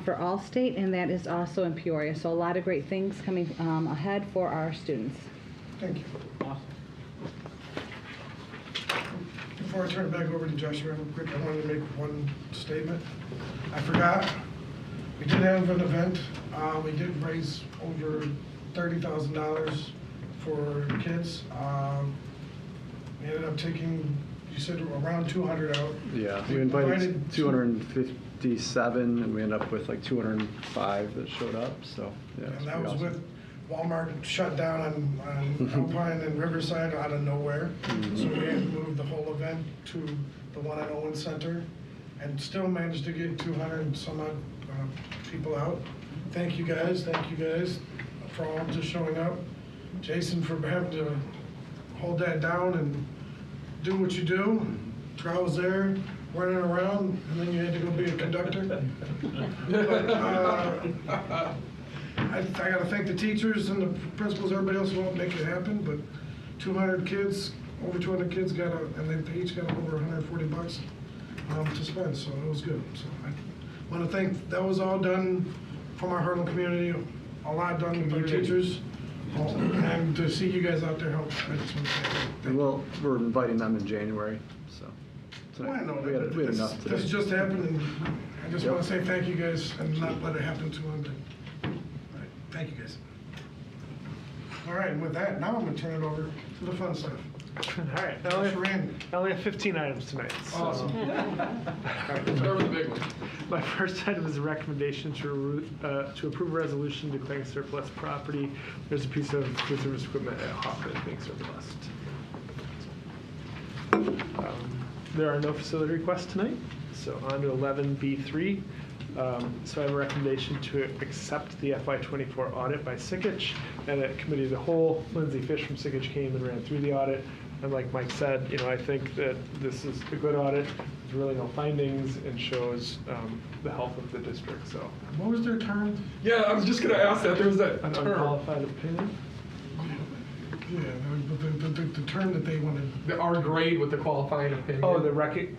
for all state, and that is also in Peoria. So a lot of great things coming ahead for our students. Thank you. Before I turn it back over to Joshua real quick, I wanted to make one statement. I forgot. We did have an event. We did raise over $30,000 for kids. We ended up taking, you said, around 200 out. Yeah, we invited 257, and we ended up with like 205 that showed up. So yeah, and that was awesome. With Walmart shut down on Alpine and Riverside out of nowhere. Mm-hmm. So we had to move the whole event to the one at Owen Center, and still managed to get 200 and some odd people out. Thank you guys for all just showing up. Jason for having to hold that down and do what you do. Trow was there running around, and then you had to go be a conductor. But, I got to thank the teachers and the principals, everybody else who won't make it happen, but 200 kids, over 200 kids got and they each got over $140 to spend, so it was good. So I want to thank, that was all done from our Harlem community, a lot done with our teachers, and to see you guys out there help, I just want to thank you. And we're inviting them in January, so. Well, I know we had enough today. This just happened, and I just want to say thank you guys and not let it happen to them. Right. Thank you guys. All right, and with that, now I'm going to turn it over to the fun stuff. All right, I only have 15 items tonight. So. Awesome. Start with the big one. My first item is a recommendation to approve a resolution declaring surplus property. There's a piece of food service equipment at Hoffman being surplus. There are no facility requests tonight, so on to 11B3. So I have a recommendation to accept the FY24 audit by Sikich, and at committee of the whole, Lindsay Fish from Sikich came and ran through the audit. And like Mike said, I think that this is a good audit. There's really no findings and shows the health of the district. So What was their term? Yeah, I was just gonna ask that. There was that an term. unqualified opinion. Yeah, the term that they wanted. Our grade with the qualifying opinion. Oh,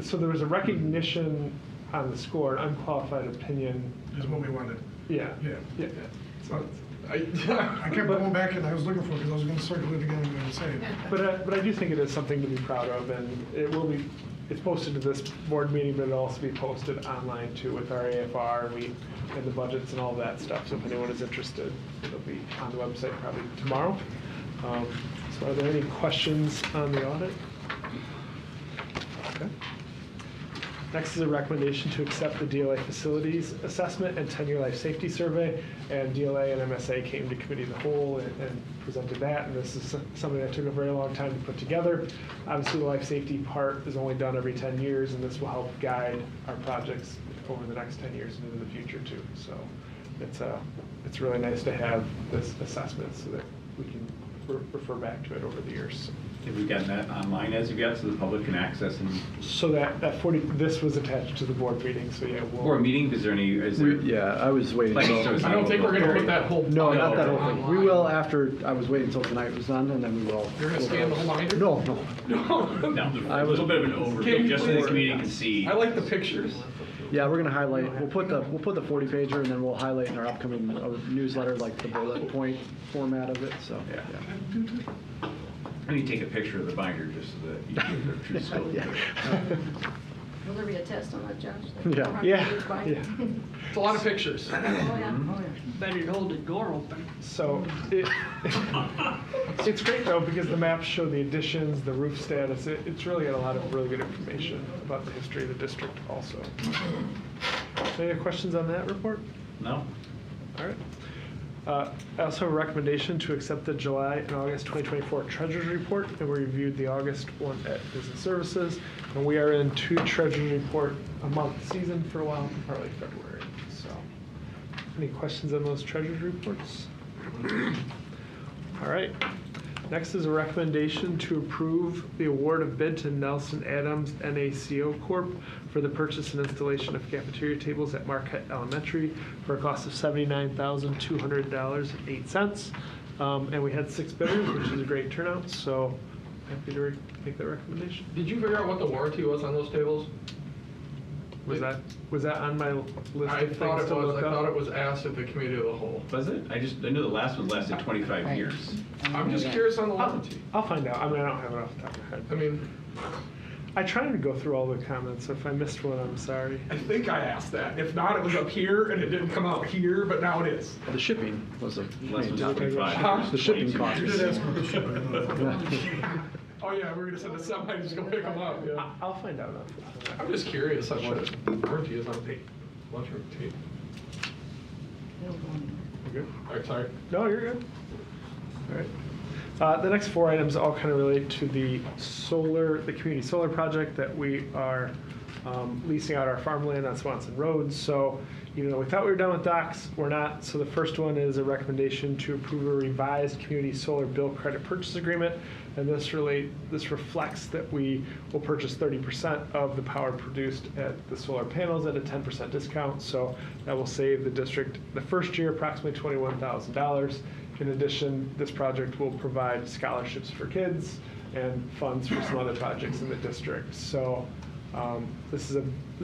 so there was a recognition on the score, an unqualified opinion. Is what we wanted. Yeah. Yeah. So, I kept going back and I was looking for it because I was going to circle it again and say it. But I do think it is something to be proud of, and it's posted to this board meeting, but it'll also be posted online too with our AFR and the budgets and all that stuff. So if anyone is interested, it'll be on the website probably tomorrow. So are there any questions on the audit? Okay. Next is a recommendation to accept the DLA facilities assessment and 10-year life safety survey. And DLA and MSA came to committee of the whole and presented that. And this is something that took a very long time to put together. Obviously, the life safety part is only done every 10 years, and this will help guide our projects over the next 10 years and into the future too. So it's really nice to have this assessment so that we can refer back to it over the years. Have we gotten that online as of yet so the public can access and? So this was attached to the board meeting, so yeah. Board meeting, is there? Yeah, I was waiting. I don't think we're gonna put that whole. No, not that whole thing. online. We will after, I was waiting until tonight was done, and then we will. You're gonna scan the whole binder? No. No, a little bit of an overview, just so the community can see. I like the pictures. Yeah, we're gonna highlight, we'll put the 40 pager and then we'll highlight in our upcoming newsletter, like the bullet point format of it, so. Yeah. And you take a picture of the binder just so that you get the true scope. Will there be a test on that, Josh? Yeah. It's a lot of pictures. Better hold the door open. So it's great though because the maps show the additions, the roof status. It's really got a lot of really good information about the history of the district also. Any other questions on that report? No. All right. I also have a recommendation to accept the July and August 2024 Treasurer's Report, and we reviewed the August one at Business Services. And we are in 2 Treasurer's Report a month season for a while, probably February. So, any questions on those Treasurer's Reports? All right. Next is a recommendation to approve the award of bid to Nelson Adams NACO Corp. for the purchase and installation of cafeteria tables at Marquette Elementary for a cost of $79,200.08. And we had 6 bidders, which is a great turnout, so happy to make that recommendation. Did you figure out what the warranty was on those tables? Was that on my list I of thought things it to was. look I thought up? it was asked at the committee of the whole. Was it? I knew the last one lasted 25 years. I'm just curious on the warranty. I'll find out. I mean, I don't have it off the top of my head. I mean, I tried to go through all the comments, so if I missed one, I'm sorry. I think I asked that. If not, it was up here and it didn't come out here, but now it is. The shipping was a Less main than topic. 25. The shipping cost. You did ask about the shipping. Oh yeah, we're gonna send a semi just go pick them up. Yeah. I'll find out. I'm just curious on what the warranty is on tape. Lunchroom tape. You're good? All right, sorry. No, you're good. All right. The next 4 items all kind of relate to the community solar project that we are leasing out our farmland on Swanson Road. So even though we thought we were done with docks, we're not. So the first one is a recommendation to approve a revised community solar bill credit purchase agreement. And this reflects that we will purchase 30% of the power produced at the solar panels at a 10% discount. So that will save the district the first year approximately $21,000. In addition, this project will provide scholarships for kids and funds for some other projects in the district. So this is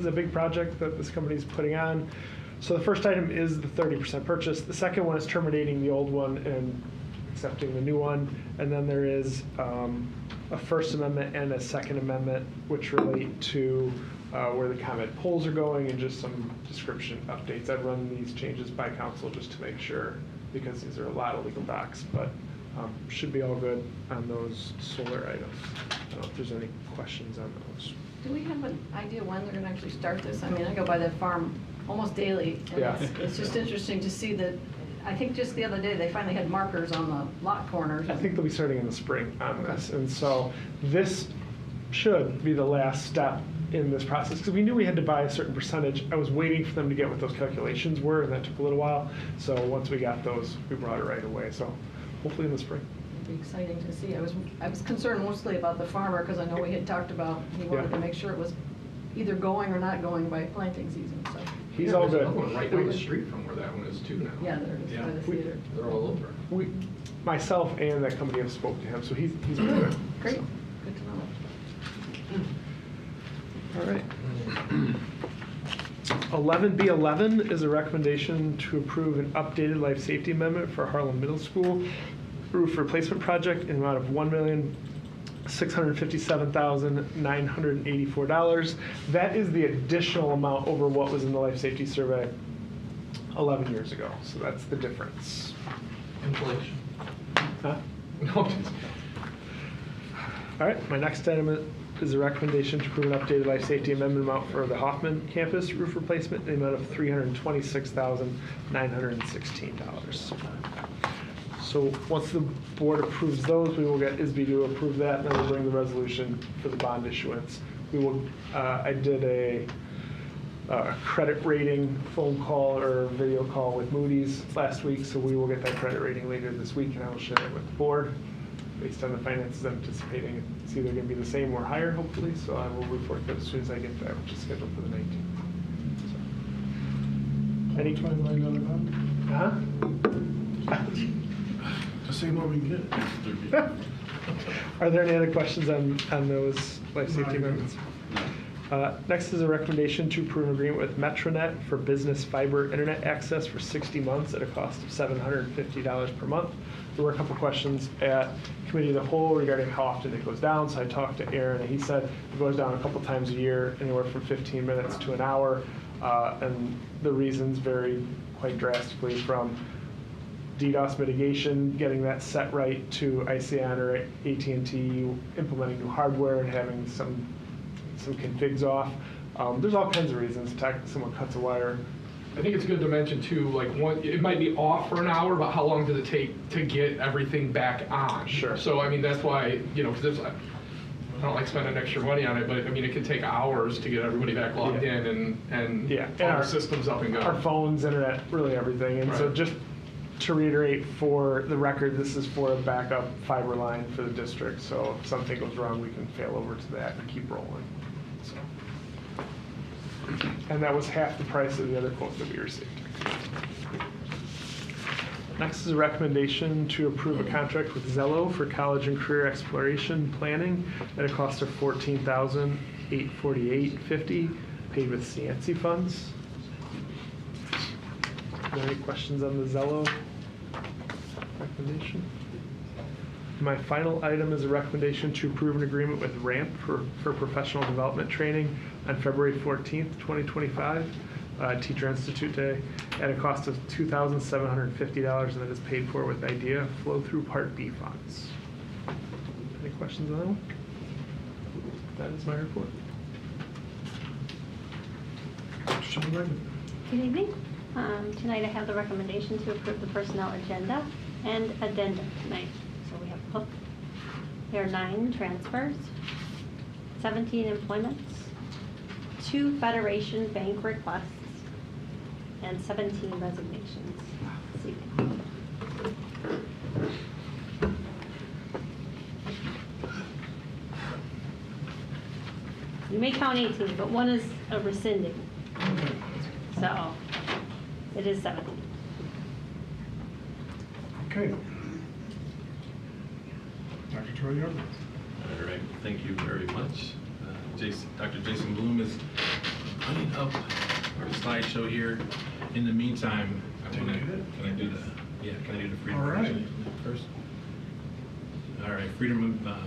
a big project that this company is putting on. So the first item is the 30% purchase. The second one is terminating the old one and accepting the new one. And then there is a First Amendment and a Second Amendment, which relate to where the comment polls are going and just some description updates. I'd run these changes by council just to make sure, because these are a lot of legal docs, but Should be all good on those solar items. I don't know if there's any questions on those. Do we have an idea when they're gonna actually start this? I mean, I go by that farm almost daily, and Yeah. it's just interesting to see that, I think just the other day, they finally had markers on the lot corners. I think they'll be starting in the spring on this, and so this should be the last step in this process, because we knew we had to buy a certain percentage. I was waiting for them to get what those calculations were, and that took a little while. So once we got those, we brought it right away. So hopefully in the spring. It'd be exciting to see. I was concerned mostly about the farmer, because I know we had talked about, he wanted Yeah. to make sure it was either going or not going by planting season, so. He's all There's good. another one right down the street from where that one is too now. Yeah, there is, by the theater. They're all over. Myself and that company have spoken to him, so he's good. Great, good to know. All right. 11B11 is a recommendation to approve an updated life safety amendment for Harlem Middle School roof replacement project in the amount of $1,657,984. That is the additional amount over what was in the life safety survey 11 years ago. So that's the difference. Inflation. Huh? No, All right, my next item is a recommendation to approve an updated life safety amendment amount for the Hoffman campus roof replacement in the amount of $326,916. So once the board approves those, we will get ISB to approve that, and then we'll bring the resolution for the bond issuance. We will. I did a credit rating phone call or video call with Moody's last week, so we will get that credit rating later this week, and I will share it with the board. Based on the finances, I'm anticipating it's either going to be the same or higher, hopefully, so I will report that as soon as I get that, which is scheduled for the 19th. So. Any $20 million bond? Huh? Just see what we can get. Are there any other questions on those life safety amendments? Next is a recommendation to approve an agreement with Metronet for business fiber internet access for 60 months at a cost of $750 per month. There were a couple questions at Committee of the Whole regarding how often it goes down. So I talked to Aaron, and he said it goes down a couple times a year, anywhere from 15 minutes to an hour. And the reasons vary quite drastically from DDoS mitigation, getting that set right, to ICN or AT&T implementing new hardware and having some configs off. There's all kinds of reasons. Someone cuts a wire. I think it's good to mention too, like it might be off for an hour, but how long does it take to get everything back on? Sure. So I mean, that's why, because I don't like spending extra money on it, but I mean, it can take hours to get everybody back logged in and all our systems up and going. Our phones, internet, really everything. And so just to reiterate for the record, this is for a backup fiber line for the district. So if something goes wrong, we can fail over to that and keep rolling. So. And that was half the price of the other quote that we received. Next is a recommendation to approve a contract with Zello for college and career exploration planning at a cost of $14,848.50, paid with CNC funds. Are there any questions on the Zello recommendation? My final item is a recommendation to approve an agreement with RAMP for professional development training on February 14th, 2025, Teacher Institute Day, at a cost of $2,750, and that is paid for with IDEA flow-through Part B funds. Any questions on that one? That is my report. Good evening. Tonight I have the recommendation to approve the personnel agenda and addendum tonight. So we have there are 9 transfers, 17 employments, 2 Federation Bank requests, and 17 resignations. This evening. You may count 18, but one is a rescinding. So it is 17. Okay. Dr. Troy York. All right, thank you very much. Dr. Jason Bloom is putting up our slideshow here. In the meantime, can I do the Freedom of Information first? All right, Freedom of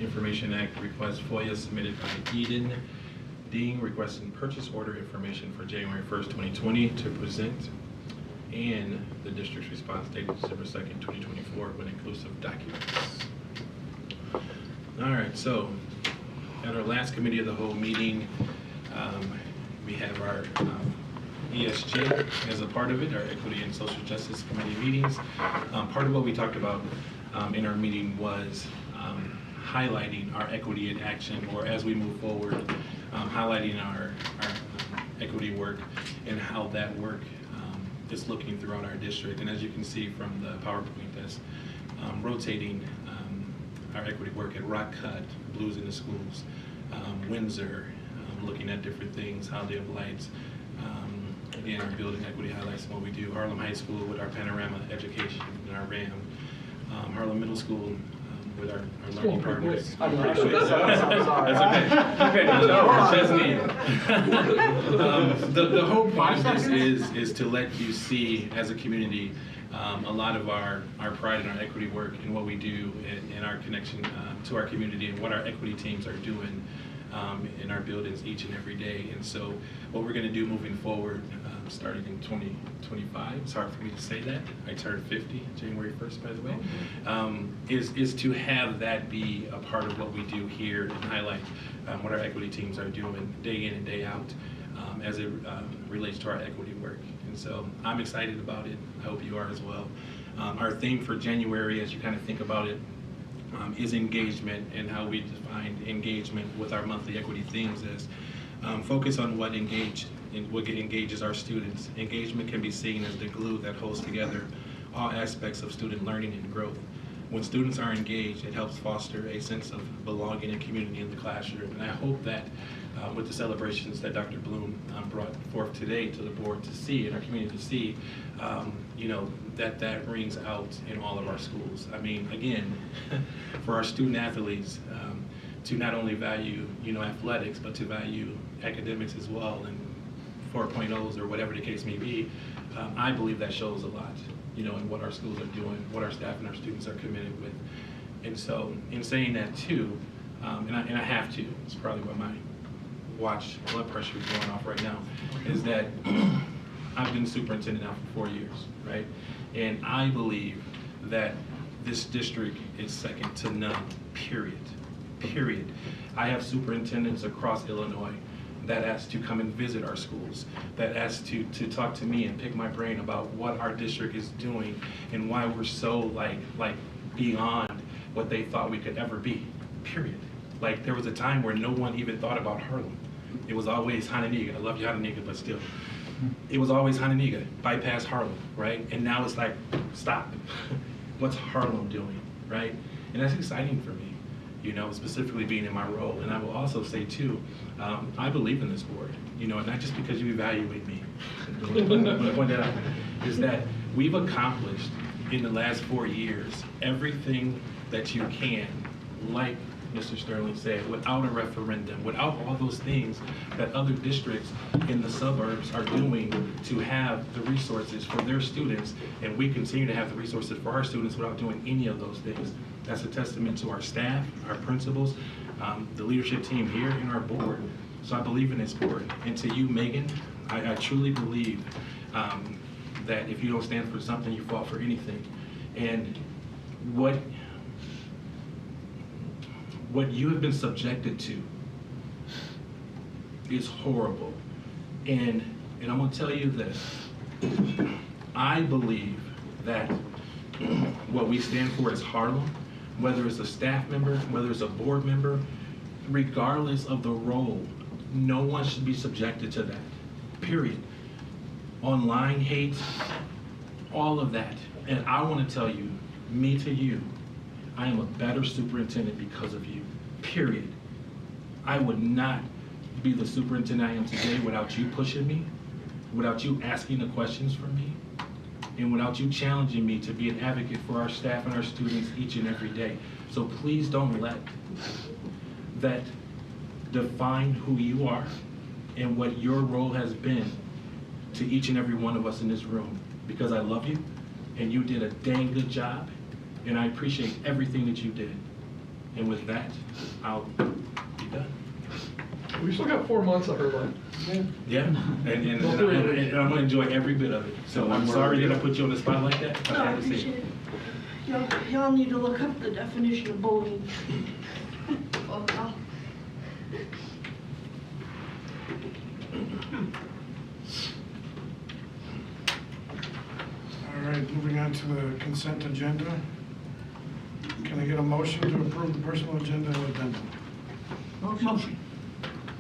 Information Act request FOIA submitted by Eden Ding requesting purchase order information for January 1st, 2020 to present and the district's response dated December 2nd, 2024, when inclusive documents. All right, so at our last committee of the whole meeting, we have our ESJ as a part of it, our Equity and Social Justice Committee meetings. Part of what we talked about in our meeting was highlighting our equity in action, or as we move forward, highlighting our equity work and how that work is looking throughout our district. And as you can see from the PowerPoint, that's rotating our equity work at Rock Cut, Blues in the Schools, Windsor, looking at different things, Holiday of Lights, again, our building equity highlights and what we do. Harlem High School with our Panorama Education and our RAM. Harlem Middle School with our learning partners. I'm That's sorry. okay. That's neat. The whole point of this is to let you see as a community a lot of our pride and our equity work and what we do and our connection to our community and what our equity teams are doing in our buildings each and every day. And so what we're going to do moving forward, starting in 2025, it's hard for me to say that, I turned 50 January 1st, by the way, is to have that be a part of what we do here and highlight what our equity teams are doing day in and day out as it relates to our equity work. And so I'm excited about it. I hope you are as well. Our theme for January, as you kind of think about it, is engagement, and how we define engagement with our monthly equity themes is focus on what engages our students. Engagement can be seen as the glue that holds together all aspects of student learning and growth. When students are engaged, it helps foster a sense of belonging and community in the classroom. And I hope that with the celebrations that Dr. Bloom brought forth today to the board to see, and our community to see, that rings out in all of our schools. I mean, again, for our student athletes to not only value, athletics, but to value academics as well, and 4.0s or whatever the case may be, I believe that shows a lot, in what our schools are doing, what our staff and our students are committed with. And so, in saying that too, and I have to, it's probably why my blood pressure is going off right now, is that I've been superintendent now for 4 years, right? And I believe that this district is second to none, period. I have superintendents across Illinois that ask to come and visit our schools, that ask to talk to me and pick my brain about what our district is doing and why we're so like beyond what they thought we could ever be, period. Like, there was a time where no one even thought about Harlem. It was always Hononegah. I love you, Hononegah, but still. It was always Hononegah, bypass Harlem, right? And now it's like, stop. What's Harlem doing, right? And that's exciting for me, specifically being in my role. And I will also say too, I believe in this board, and not just because you evaluate me. But point that out, is that we've accomplished in the last 4 years everything that you can, like Mr. Sterling said, without a referendum, without all those things that other districts in the suburbs are doing to have the resources for their students, and we continue to have the resources for our students without doing any of those things. That's a testament to our staff, our principals, the leadership team here, and our board. So I believe in this board. And to you, Megan, I truly believe that if you don't stand for something, you fall for anything. And what you have been subjected to is horrible. And I'm gonna tell you this, I believe that what we stand for is Harlem, whether it's a staff member, whether it's a board member, regardless of the role, no one should be subjected to that, period. Online hate, all of that. And I wanna tell you, me to you, I am a better superintendent because of you, period. I would not be the superintendent I am today without you pushing me, without you asking the questions for me, and without you challenging me to be an advocate for our staff and our students each and every day. So please don't let that define who you are and what your role has been to each and every one of us in this room, because I love you and you did a dang good job. And I appreciate everything that you did. And with that, I'll be done. We still got 4 months of her left. Yeah, and I'm gonna enjoy every bit of it. So I'm sorry that I put you on the spot like that, but No, I I had to say appreciate it. it. Y'all need to look up the definition of bullying. Oh, All right, moving on to the consent agenda. Can I get a motion to approve the personal agenda and addendum? Motion.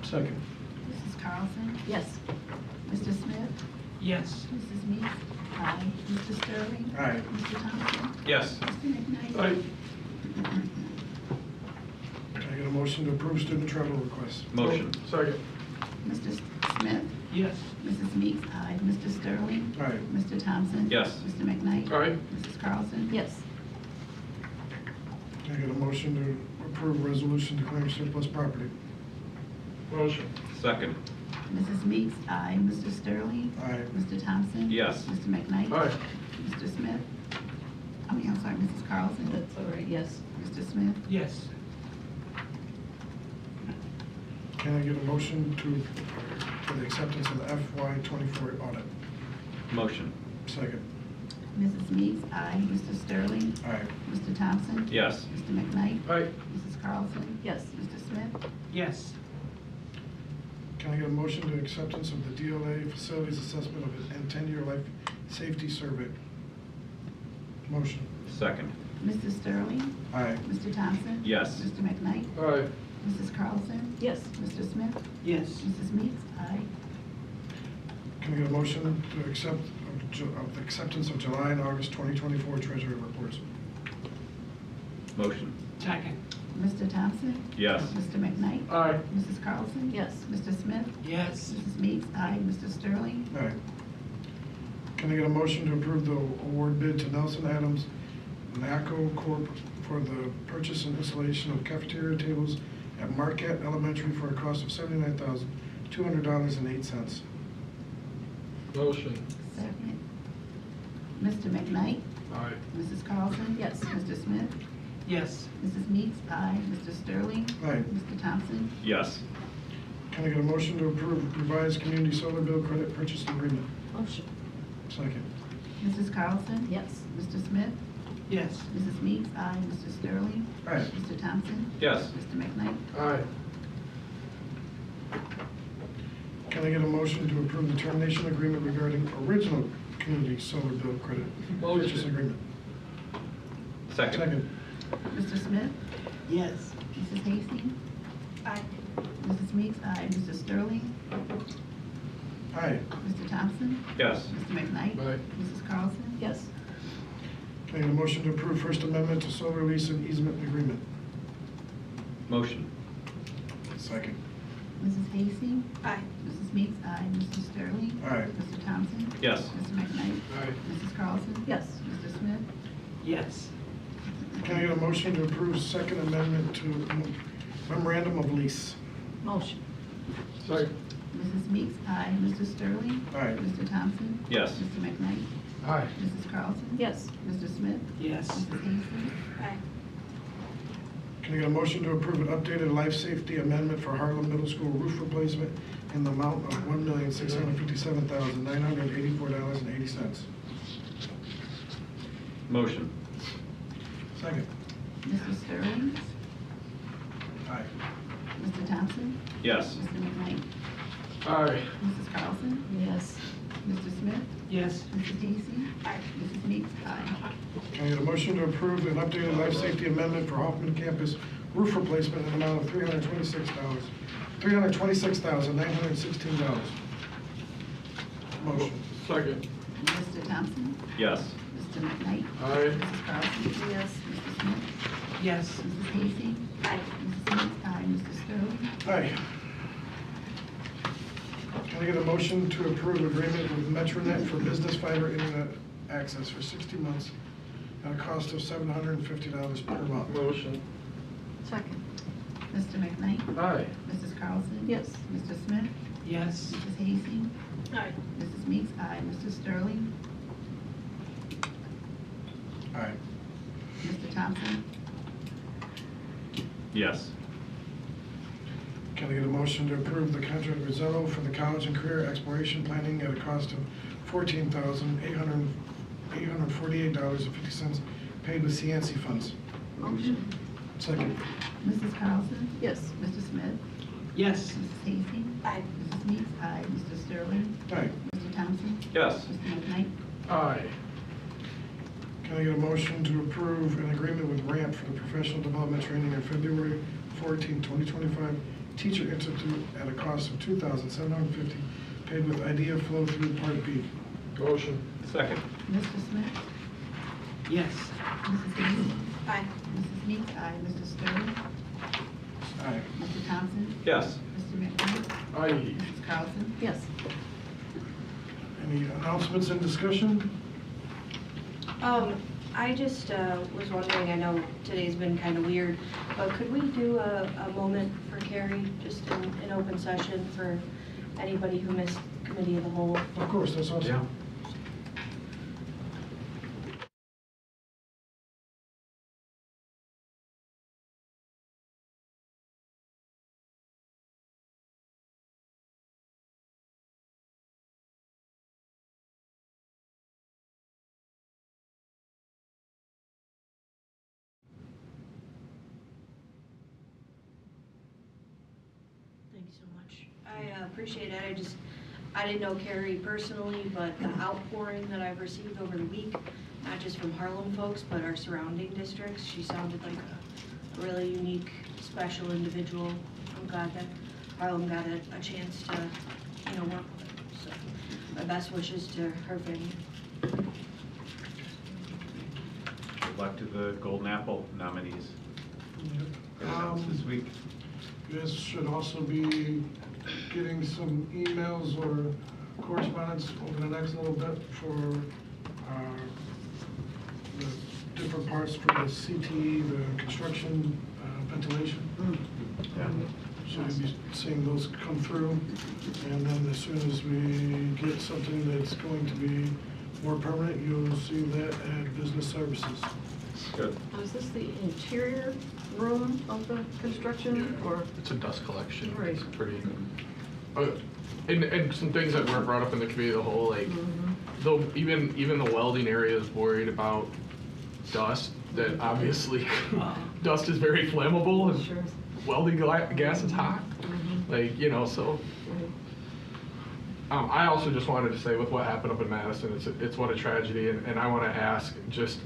Second. Mrs. Carlson? Yes. Mr. Smith? Yes. Mrs. Meeks? Aye. Mr. Sterling? Aye. Mr. Thompson? Yes. Mr. McKnight? Aye. Can I get a motion to approve student travel requests? Motion. Second. Mr. Smith? Yes. Mrs. Meeks? Aye. Mr. Sterling? Aye. Mr. Thompson? Yes. Mr. McKnight? Aye. Mrs. Carlson? Yes. Can I get a motion to approve resolution declaring surplus property? Motion. Second. Mrs. Meeks? Aye. Mr. Sterling? Aye. Mr. Thompson? Yes. Mr. McKnight? Aye. Mr. Smith? I'm sorry, Mrs. Carlson? That's all right, yes. Mr. Smith? Yes. Can I get a motion for the acceptance of the FY '24 audit? Motion. Second. Mrs. Meeks? Aye. Mr. Sterling? Aye. Mr. Thompson? Yes. Mr. McKnight? Aye. Mrs. Carlson? Yes. Mr. Smith? Yes. Can I get a motion to acceptance of the DLA facilities assessment of and 10-year life safety survey? Motion. Second. Mr. Sterling? Aye. Mr. Thompson? Yes. Mr. McKnight? Aye. Mrs. Carlson? Yes. Mr. Smith? Yes. Mrs. Meeks? Aye. Can I get a motion to accept of the acceptance of July and August 2024 treasury reports? Motion. Second. Mr. Thompson? Yes. Mr. McKnight? Aye. Mrs. Carlson? Yes. Mr. Smith? Yes. Mrs. Meeks? Aye. Mr. Sterling? Aye. Can I get a motion to approve the award bid to Nelson Adams NACO Corp. for the purchase and installation of cafeteria tables at Marquette Elementary for a cost of $79,200.08? Motion. Second. Mr. McKnight? Aye. Mrs. Carlson? Yes. Mr. Smith? Yes. Mrs. Meeks? Aye. Mr. Sterling? Aye. Mr. Thompson? Yes. Can I get a motion to approve revised community solar bill credit purchase agreement? Motion. Second. Mrs. Carlson? Yes. Mr. Smith? Yes. Mrs. Meeks? Aye. Mr. Sterling? Aye. Mr. Thompson? Yes. Mr. McKnight? Aye. Can I get a motion to approve the termination agreement regarding original community solar bill credit purchase agreement? Second. Second. Mr. Smith? Yes. Mrs. Hastings? Aye. Mrs. Meeks? Aye. Mr. Sterling? Aye. Mr. Thompson? Yes. Mr. McKnight? Aye. Mrs. Carlson? Yes. Can I get a motion to approve First Amendment to solar lease and easement agreement? Motion. Second. Mrs. Hastings? Aye. Mrs. Meeks? Aye. Mr. Sterling? Aye. Mr. Thompson? Yes. Mr. McKnight? Aye. Mrs. Carlson? Yes. Mr. Smith? Yes. Can I get a motion to approve Second Amendment to memorandum of lease? Motion. Second. Mrs. Meeks? Aye. Mr. Sterling? Aye. Mr. Thompson? Yes. Mr. McKnight? Aye. Mrs. Carlson? Yes. Mr. Smith? Yes. Mrs. Hastings? Aye. Can I get a motion to approve an updated life safety amendment for Harlem Middle School roof replacement in the amount of $1,657,984.80? Motion. Second. Mr. Sterling? Aye. Mr. Thompson? Yes. Mr. McKnight? Aye. Mrs. Carlson? Yes. Mr. Smith? Yes. Mrs. Hastings? Aye. Mrs. Meeks? Aye. Can I get a motion to approve an updated life safety amendment for Hoffman Campus roof replacement in the amount of $326,916? Motion. Second. Mr. Thompson? Yes. Mr. McKnight? Aye. Mrs. Carlson? Yes. Mr. Smith? Yes. Mrs. Hastings? Aye. Mrs. Meeks? Aye. Mr. Sterling? Aye. Can I get a motion to approve agreement with Metronet for business fiber internet access for 60 months at a cost of $750 per month? Motion. Second. Mr. McKnight? Aye. Mrs. Carlson? Yes. Mr. Smith? Yes. Mrs. Hastings? Aye. Mrs. Meeks? Aye. Mr. Sterling? Aye. Mr. Thompson? Yes. Can I get a motion to approve the contract with Zetto for the college and career exploration planning at a cost of $14,848.50 paid with CNC funds? Motion. Second. Mrs. Carlson? Yes. Mr. Smith? Yes. Mrs. Casey? Aye. Mrs. Meeks? Aye. Mr. Sterling? Aye. Mr. Thompson? Yes. Mr. McKnight? Aye. Can I get a motion to approve an agreement with RAMP for the professional development training on February 14, 2025, Teacher Institute at a cost of $2,750, paid with IDEA Flow Through Part B? Motion. Second. Mr. Smith? Yes. Mrs. Casey? Aye. Mrs. Meeks? Aye. Mr. Sterling? Aye. Mr. Thompson? Yes. Mr. McKnight? Aye. Mrs. Carlson? Yes. Any announcements and discussion? I just was wondering, I know today's been kind of weird, but could we do a moment for Carrie, just in open session for anybody who missed committee of the whole? Of course, that's awesome. Thank you so much. I appreciate it. I didn't know Carrie personally, but the outpouring that I've received over the week, not just from Harlem folks, but our surrounding districts, she sounded like a really unique, special individual. I'm glad that Harlem got a chance to, work with her. So my best wishes to her family. Good luck to the Golden Apple nominees. Get announced this week. You guys should also be getting some emails or correspondence over the next little bit for the different parts for the CTE, the construction ventilation. So you'll be seeing those come through, and then as soon as we get something that's going to be more permanent, you'll see that at Business Services. Good. Is this the interior room of the construction, or? It's a dust collection. Right. It's pretty, and some things that weren't brought up in the committee of the whole, like, though even the welding area is worried about dust, that obviously dust is very flammable and welding gas is hot. Like, so. I also just wanted to say with what happened up in Madison, it's what a tragedy, and I want to ask just,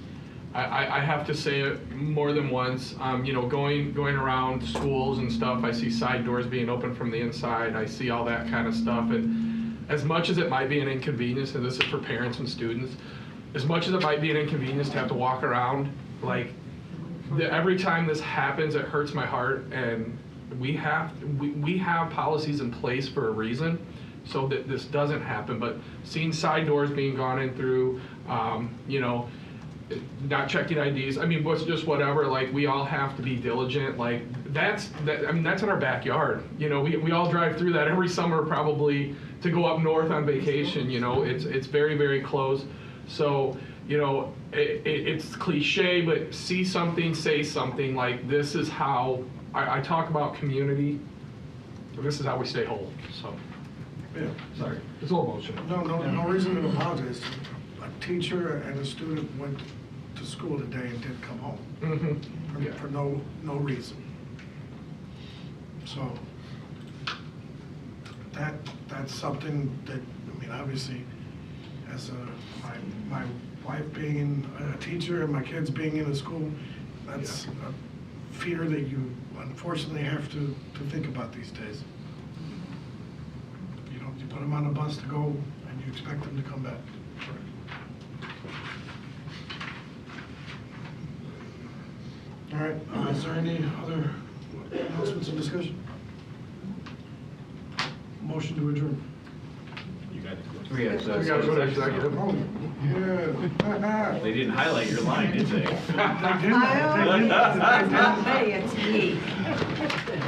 I have to say it more than once, going around schools and stuff, I see side doors being open from the inside, I see all that kind of stuff, and as much as it might be an inconvenience, and this is for parents and students, as much as it might be an inconvenience to have to walk around, like, every time this happens, it hurts my heart, and we have policies in place for a reason, so that this doesn't happen, but seeing side doors being gone in through, not checking IDs, just whatever, like, we all have to be diligent, like, that's in our backyard, we all drive through that every summer probably to go up north on vacation, it's very, very close, so, it's cliche, but see something, say something, like, this is how, I talk about community, this is how we stay whole, so. Yeah. Sorry, it's a little emotional. No reason to apologize. A teacher and a student went to school today and didn't come home for no reason. So that's something that, obviously, as my wife being a teacher and my kids being in a school, that's a fear that you unfortunately have to think about these days. You put them on a bus to go, and you expect them to come back. All right, is there any other announcements and discussion? Motion to adjourn. You got it. We got to go to executive. Yeah. They didn't highlight your line, did they? They It's me.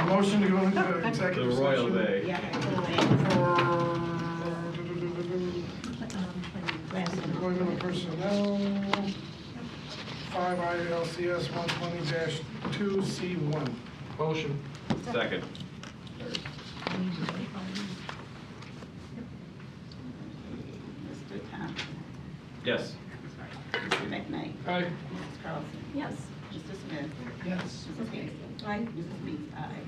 Motion to go into executive The Royal session. Bay. Employment of personnel, 5 ILCS 120-2C1. Motion. Second. first. Mr. Thompson. Yes. Mr. McKnight. Aye. Mrs. Carlson. Yes. Mr. Smith. Yes. Mrs. Gates. Aye. Mrs. Meeks. Aye.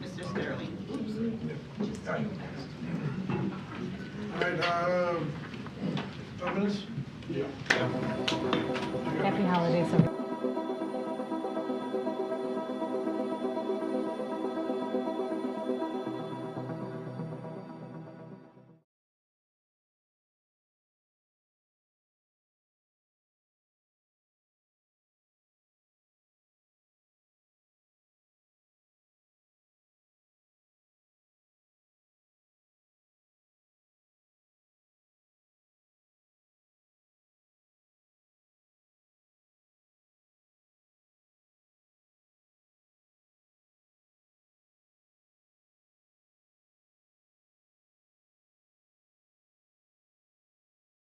Mr. Sterling. All right, 5 minutes? Happy holidays, everyone.